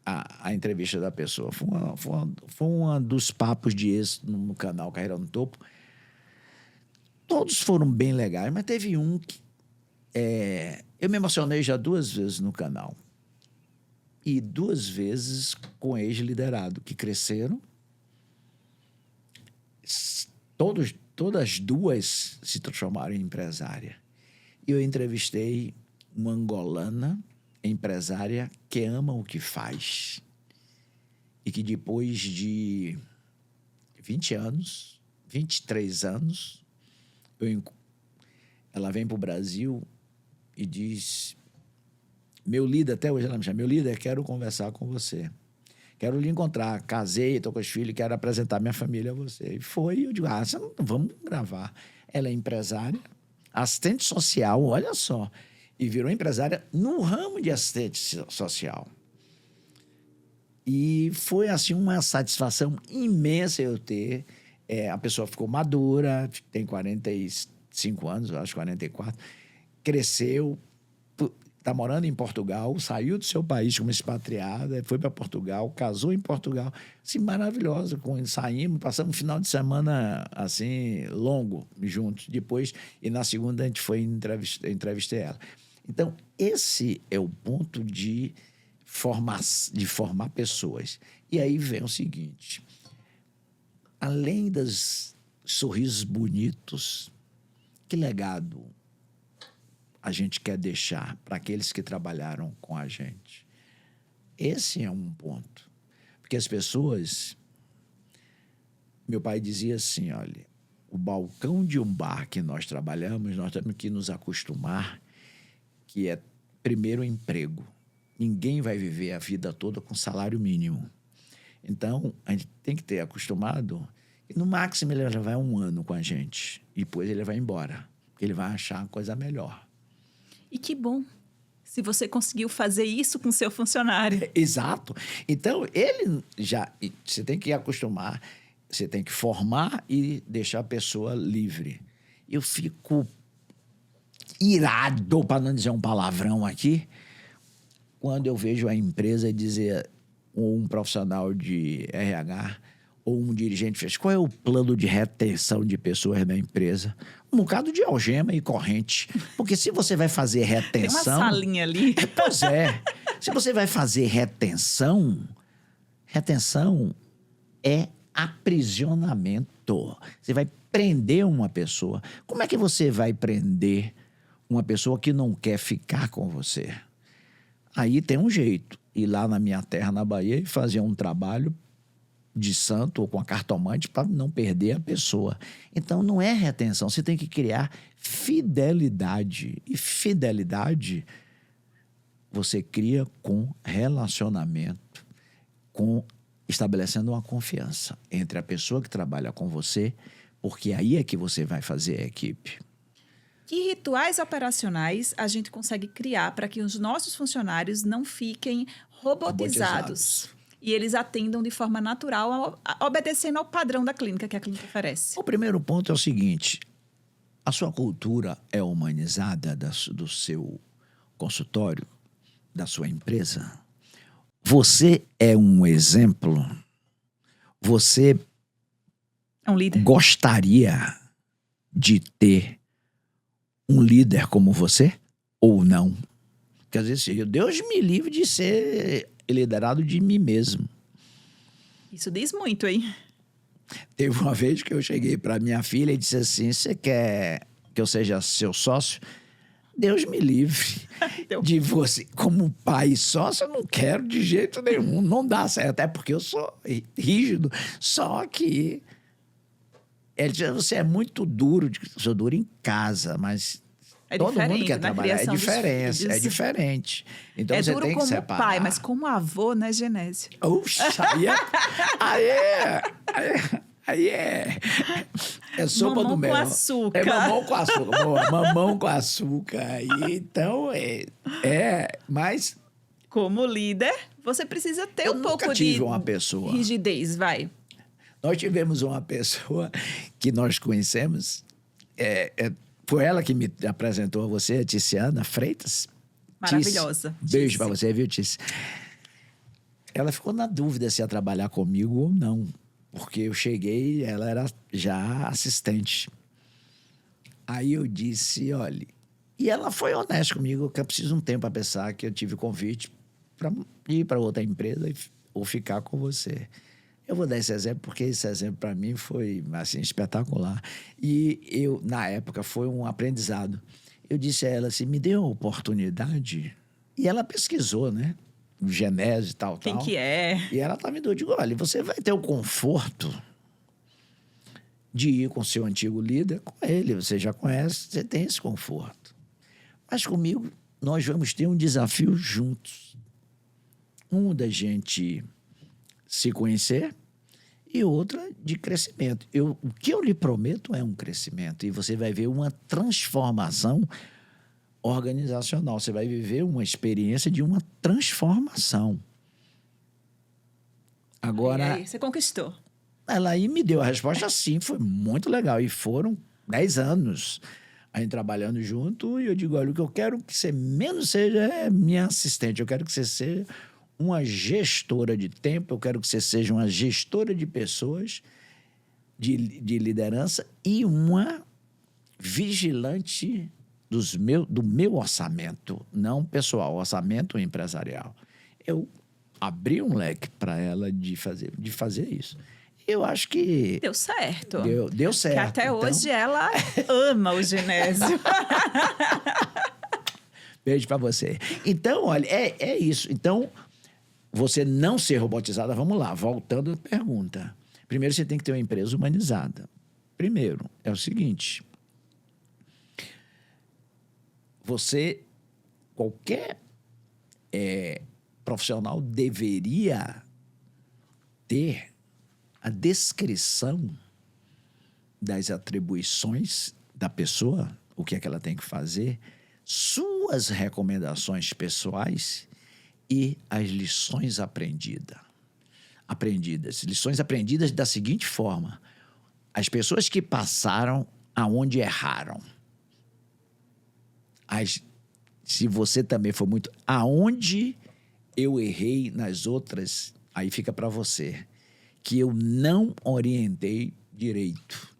a entrevista da pessoa. Foi um dos papos de êxito no canal Carreira no Topo. Todos foram bem legais, mas teve um que Eu me emocionei já 2 vezes no canal. E 2 vezes com ex-liderado, que cresceram. Todas 2 se transformaram em empresária. E eu entrevistei uma angolana, empresária, que ama o que faz. E que depois de 20 anos, 23 anos, ela vem para o Brasil e diz: meu líder, até hoje ela me chama, meu líder, quero conversar com você. Quero lhe encontrar. Casei, estou com os filhos, quero apresentar minha família a você. E foi, eu digo, vamos gravar. Ela é empresária, assistente social, olha só. E virou empresária no ramo de assistente social. E foi, assim, uma satisfação imensa eu ter. A pessoa ficou madura, tem 45 anos, eu acho 44, cresceu, está morando em Portugal, saiu do seu país como expatriada, foi para Portugal, casou em Portugal. Assim, maravilhosa. Saímos, passamos um final de semana assim, longo juntos. Depois, e na segunda, a gente foi entrevistei ela. Então, esse é o ponto de formar pessoas. E aí vem o seguinte: além dos sorrisos bonitos, que legado a gente quer deixar para aqueles que trabalharam com a gente? Esse é um ponto. Porque as pessoas... Meu pai dizia assim, olha, o balcão de um bar que nós trabalhamos, nós temos que nos acostumar que é, primeiro, emprego. Ninguém vai viver a vida toda com salário mínimo. Então, a gente tem que ter acostumado que, no máximo, ele já vai 1 ano com a gente. E depois ele vai embora. Porque ele vai achar uma coisa melhor. E que bom se você conseguiu fazer isso com seu funcionário. Exato. Então, ele já... Você tem que acostumar, você tem que formar e deixar a pessoa livre. Eu fico irado, para não dizer um palavrão aqui, quando eu vejo a empresa dizer, ou um profissional de RH, ou um dirigente fez, qual é o plano de retenção de pessoas na empresa? Um bocado de algema e corrente. Porque se você vai fazer retenção... Tem uma salinha ali. Pois é. Se você vai fazer retenção é aprisionamento. Você vai prender uma pessoa. Como é que você vai prender uma pessoa que não quer ficar com você? Aí tem um jeito. Ir lá na minha terra, na Bahia, e fazer um trabalho de santo ou com a cartomante para não perder a pessoa. Então, não é retenção. Você tem que criar fidelidade. E fidelidade você cria com relacionamento, estabelecendo uma confiança entre a pessoa que trabalha com você, porque aí é que você vai fazer a equipe. Que rituais operacionais a gente consegue criar para que os nossos funcionários não fiquem robotizados e eles atendam de forma natural, obedecendo ao padrão da clínica que a clínica oferece? O primeiro ponto é o seguinte: a sua cultura é humanizada do seu consultório, da sua empresa? Você é um exemplo? Você é um líder? Gostaria de ter um líder como você ou não? Quer dizer, Deus me livre de ser liderado de mim mesmo. Isso diz muito, hein? Teve uma vez que eu cheguei para minha filha e disse assim: você quer que eu seja seu sócio? Deus me livre de você. Como pai e sócio, eu não quero de jeito nenhum. Não dá certo, até porque eu sou rígido. Só que ele diz: você é muito duro. Eu sou duro em casa, mas todo mundo quer trabalhar. É diferente, é diferente. Então você tem que separar. É duro como pai, mas como avô, né, Genésio? Oxa, aí é sopa mamão do mel. Com açúcar. É mamão com açúcar. Boa, mamão com açúcar. Então, mas... Como líder, você precisa ter um pouco de uma pessoa. rigidez, vai. Nós tivemos uma pessoa que nós conhecemos, foi ela que me apresentou a você, a Tiziana Freitas. Maravilhosa. Beijo pra você, viu, Tiz? Ela ficou na dúvida se ia trabalhar comigo ou não. Porque eu cheguei, ela era já assistente. Aí eu disse: olha, E ela foi honesta comigo, que eu preciso de um tempo para pensar que eu tive convite para ir para outra empresa ou ficar com você. Eu vou dar esse exemplo porque esse exemplo para mim foi assim, espetacular. E eu, na época, foi um aprendizado. Eu disse a ela assim, me dê uma oportunidade. E ela pesquisou, né? Genésio e tal, Quem tal. que é? E ela tá me dando, eu digo, olha, você vai ter o conforto de ir com seu antigo líder, com ele, você já conhece, você tem esse conforto. Mas comigo, nós vamos ter um desafio juntos. Um da gente se conhecer e outra de crescimento. O que eu lhe prometo é um crescimento e você vai ver uma transformação organizacional. Você vai viver uma experiência de uma transformação. Agora, Aí, você conquistou. ela aí me deu a resposta sim, foi muito legal. E foram 10 anos a gente trabalhando junto. E eu digo, olha, o que eu quero que você menos seja é minha assistente. Eu quero que você seja uma gestora de tempo, eu quero que você seja uma gestora de pessoas, de liderança e uma vigilante do meu orçamento, não pessoal, orçamento empresarial. Eu abri um leque para ela de fazer isso. Eu acho que Deu certo. deu certo. Que até então, hoje ela ama o Genésio. Beijo para você. Então, olha, é isso. Então, você não ser robotizada, vamos lá, voltando à pergunta. Primeiro, você tem que ter uma empresa humanizada. Primeiro, é o seguinte, qualquer profissional deveria ter a descrição das atribuições da pessoa, o que é que ela tem que fazer, suas recomendações pessoais e as lições aprendidas. Lições aprendidas da seguinte forma: as pessoas que passaram aonde erraram. Se você também for muito... Aonde eu errei nas outras, aí fica para você. Que eu não orientei direito.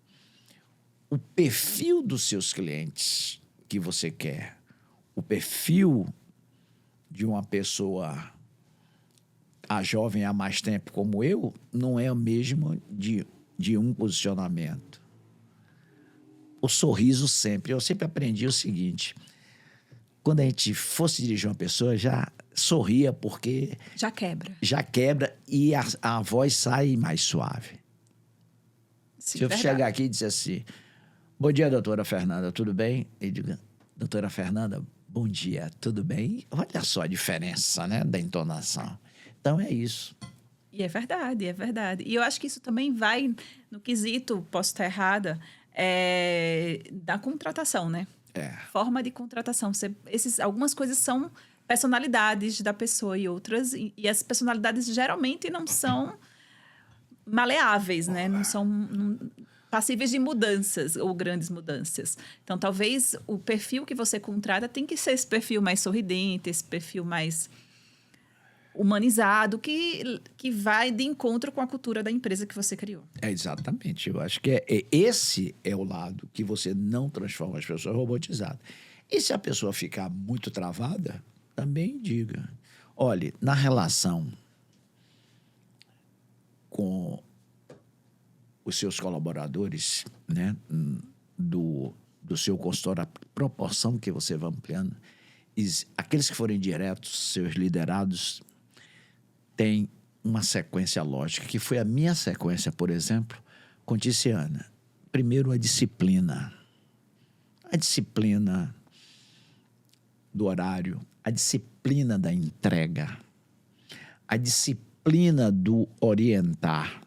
O perfil dos seus clientes que você quer, o perfil de uma pessoa, a jovem há mais tempo como eu, não é o mesmo de um posicionamento. O sorriso sempre. Eu sempre aprendi o seguinte: quando a gente fosse dirigir uma pessoa, já sorria porque... Já quebra. Já quebra e a voz sai mais suave. Sim, Se eu verdade. chegar aqui e dizer assim, bom dia, doutora Fernanda, tudo bem? E digo, doutora Fernanda, bom dia, tudo bem? Olha só a diferença, né, da entonação. Então, é isso. E é verdade, é verdade. E eu acho que isso também vai no quesito, posso estar errada, da contratação, né? Forma de contratação. Algumas coisas são personalidades da pessoa e outras, e as personalidades geralmente não são maleáveis, né? Não são passíveis de mudanças ou grandes mudanças. Então, talvez o perfil que você contrata tem que ser esse perfil mais sorridente, esse perfil mais humanizado, que vai de encontro com a cultura da empresa que você criou. Exatamente. Eu acho que esse é o lado que você não transforma as pessoas robotizadas. E se a pessoa ficar muito travada, também diga. Olhe, na relação com os seus colaboradores, né, do seu consultório, a proporção que você vai ampliando, aqueles que forem diretos, seus liderados, têm uma sequência lógica, que foi a minha sequência, por exemplo, com Tiziana. Primeiro, a disciplina. A disciplina do horário, a disciplina da entrega, a disciplina do orientar,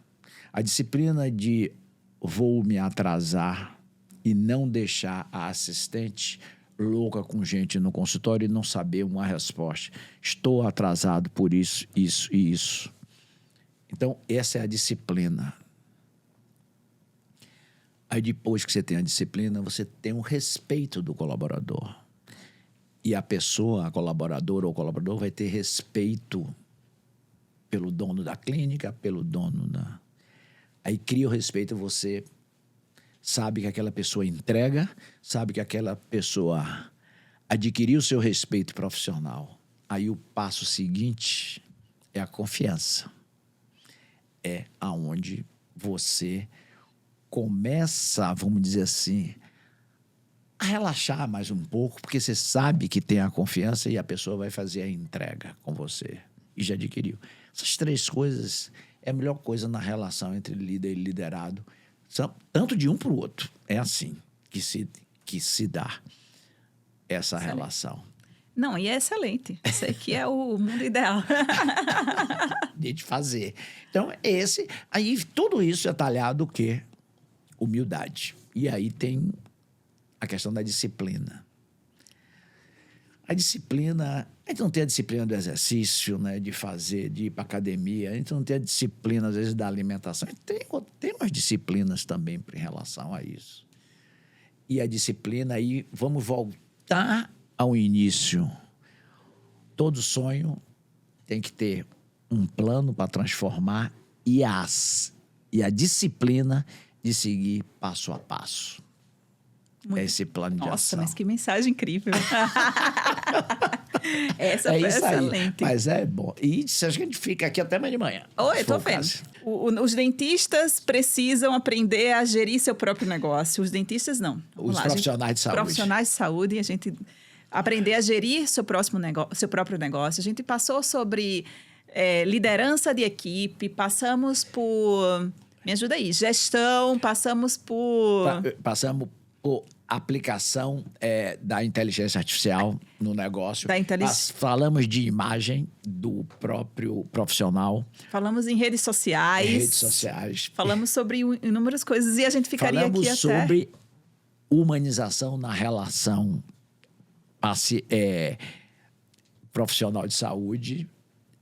a disciplina de vou me atrasar e não deixar a assistente louca com gente no consultório e não saber uma resposta. Estou atrasado por isso, isso e isso. Então, essa é a disciplina. Aí, depois que você tem a disciplina, você tem o respeito do colaborador. E a pessoa, a colaboradora ou o colaborador, vai ter respeito pelo dono da clínica, pelo dono da... Aí cria o respeito, você sabe que aquela pessoa entrega, sabe que aquela pessoa adquirir o seu respeito profissional, aí o passo seguinte é a confiança. É aonde você começa, vamos dizer assim, a relaxar mais um pouco, porque você sabe que tem a confiança e a pessoa vai fazer a entrega com você. E já adquiriu. Essas 3 coisas é a melhor coisa na relação entre líder e liderado. Tanto de um para o outro. É assim que se dá essa relação. Não, e é excelente. Isso aqui é o mundo ideal. De fazer. Então, aí tudo isso é talhado o quê? Humildade. E aí tem a questão da disciplina. A disciplina, a gente não tem a disciplina do exercício, né, de ir para academia, a gente não tem a disciplina, às vezes, da alimentação. A gente tem umas disciplinas também em relação a isso. E a disciplina aí, vamos voltar ao início. Todo sonho tem que ter um plano para transformar e a disciplina de seguir passo a passo. Muito. Esse plano de ação. Nossa, mas que mensagem incrível. Essa foi excelente. Mas é bom. E a gente fica aqui até amanhã de manhã. Oi, eu tô vendo. Os dentistas precisam aprender a gerir seu próprio negócio. Os dentistas não. Os profissionais de saúde. Profissionais de saúde, a gente aprender a gerir seu próprio negócio. A gente passou sobre liderança de equipe, passamos por... Me ajuda aí. Gestão, passamos por... Passamos por aplicação da inteligência artificial no negócio. Falamos de imagem do próprio profissional. Falamos em redes sociais. Falamos sobre inúmeras coisas e a gente ficaria aqui até... Falamos sobre humanização na relação profissional de saúde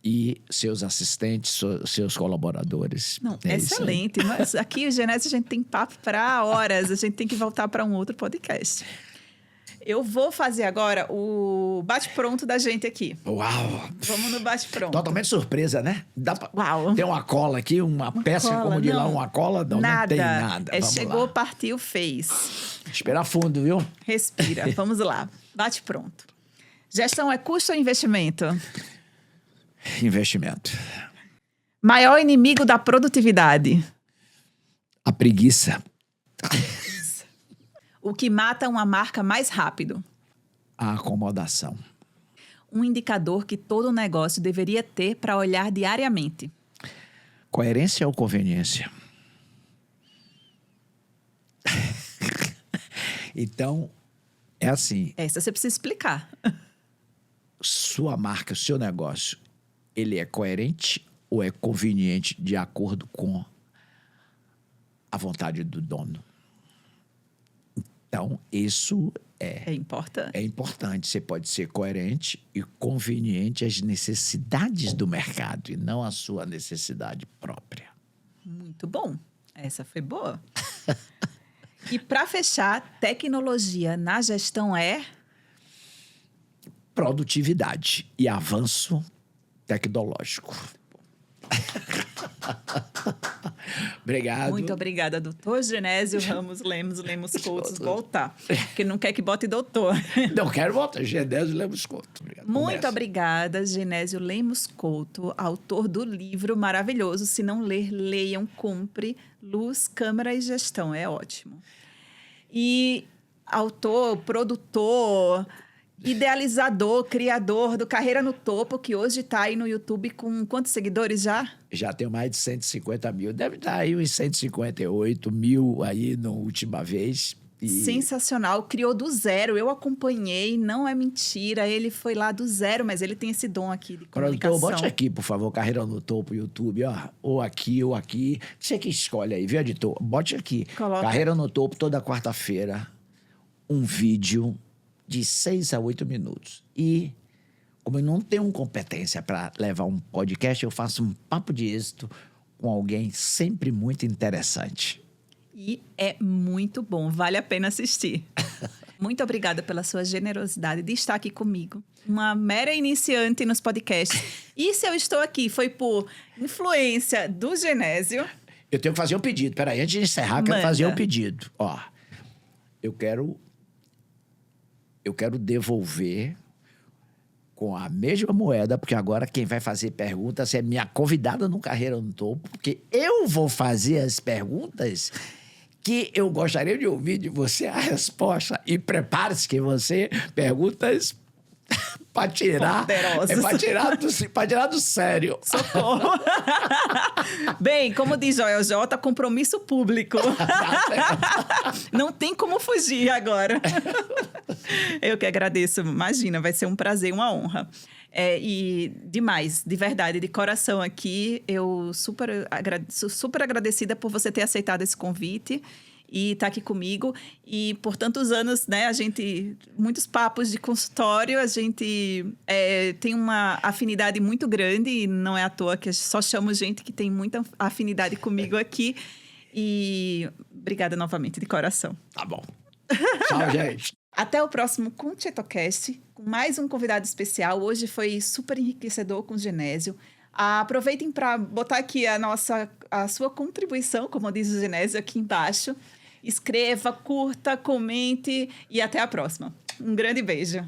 e seus assistentes, seus colaboradores. Não, excelente. Mas aqui, o Genésio, a gente tem papo para horas. A gente tem que voltar para um outro podcast. Eu vou fazer agora o bate-pronto da gente aqui. Uau! Vamos no bate-pronto. Totalmente surpresa, né? Uau! Tem uma cola aqui, uma peça, cola, como de lá, uma cola? Não tem nada. Chegou, lá. Partiu, fez. Respira fundo, viu? Respira. Vamos lá. Bate-pronto. Gestão é custo ou investimento? Investimento. Maior inimigo da produtividade? A preguiça. O que mata uma marca mais rápido? A acomodação. Um indicador que todo negócio deveria ter para olhar diariamente? Coerência ou conveniência? Então, é assim. Essa você precisa explicar. Sua marca, seu negócio, ele é coerente ou é conveniente de acordo com a vontade do dono? Então, isso é importante. É importante. Você pode ser coerente e conveniente às necessidades do mercado e não à sua necessidade própria. Muito bom. Essa foi boa. E para fechar, tecnologia na gestão é... produtividade e avanço tecnológico. Obrigado. Muito obrigada, doutor Genésio Ramos Lemos Couto. Voltar, porque não quer que bote doutor. Não quero botar, Genésio Lemos Couto. Obrigado. Muito obrigada, Genésio Lemos Couto, autor do livro maravilhoso. Se não ler, leiam, compre. Luz, Câmara e Gestão. É ótimo. E autor, produtor... idealizador, criador do Carreira no Topo, que hoje está aí no YouTube com quantos seguidores já? Já tem mais de 150 mil. Deve estar aí uns 158 mil aí na última vez. E... sensacional. Criou do zero. Eu acompanhei, não é mentira. Ele foi lá do zero, mas ele tem esse dom aqui de comunicação. Produtor, bote aqui, por favor, Carreira no Topo, YouTube, ó. Ou aqui, ou aqui. Você que escolhe aí, viu, editor? Bote aqui. Coloca. Carreira no Topo, toda quarta-feira. Um vídeo... de 6 a 8 minutos. E, como eu não tenho competência para levar um podcast, eu faço um papo de êxito com alguém sempre muito interessante. E é muito bom, vale a pena assistir. Muito obrigada pela sua generosidade de estar aqui comigo. Uma mera iniciante nos podcasts. E se eu estou aqui, foi por influência do Genésio. Eu tenho que fazer um pedido. Peraí, antes de encerrar, eu quero fazer um pedido. Ó, eu eu quero devolver com a mesma moeda, porque agora quem vai fazer perguntas é minha convidada no Carreira no Topo, porque eu vou fazer as perguntas que eu gostaria de ouvir de você a resposta. E prepare-se que você perguntas para tirar, para tirar do sério. Socorro. Bem, como diz Joel J, compromisso público. Não tem como fugir agora. Eu que agradeço. Imagina, vai ser um prazer, uma honra. E demais, de verdade, de coração aqui, eu sou super agradecida por você ter aceitado esse convite e estar aqui comigo. E por tantos anos, né, muitos papos de consultório, a gente tem uma afinidade muito grande, e não é à toa que só chamo gente que tem muita afinidade comigo aqui. E obrigada novamente, de coração. Tá bom. Tchau, gente. Até o próximo Conchetocast, com mais um convidado especial. Hoje foi super enriquecedor com o Genésio. Aproveitem para botar aqui a sua contribuição, como diz o Genésio, aqui embaixo. Escreva, curta, comente e até a próxima. Um grande beijo.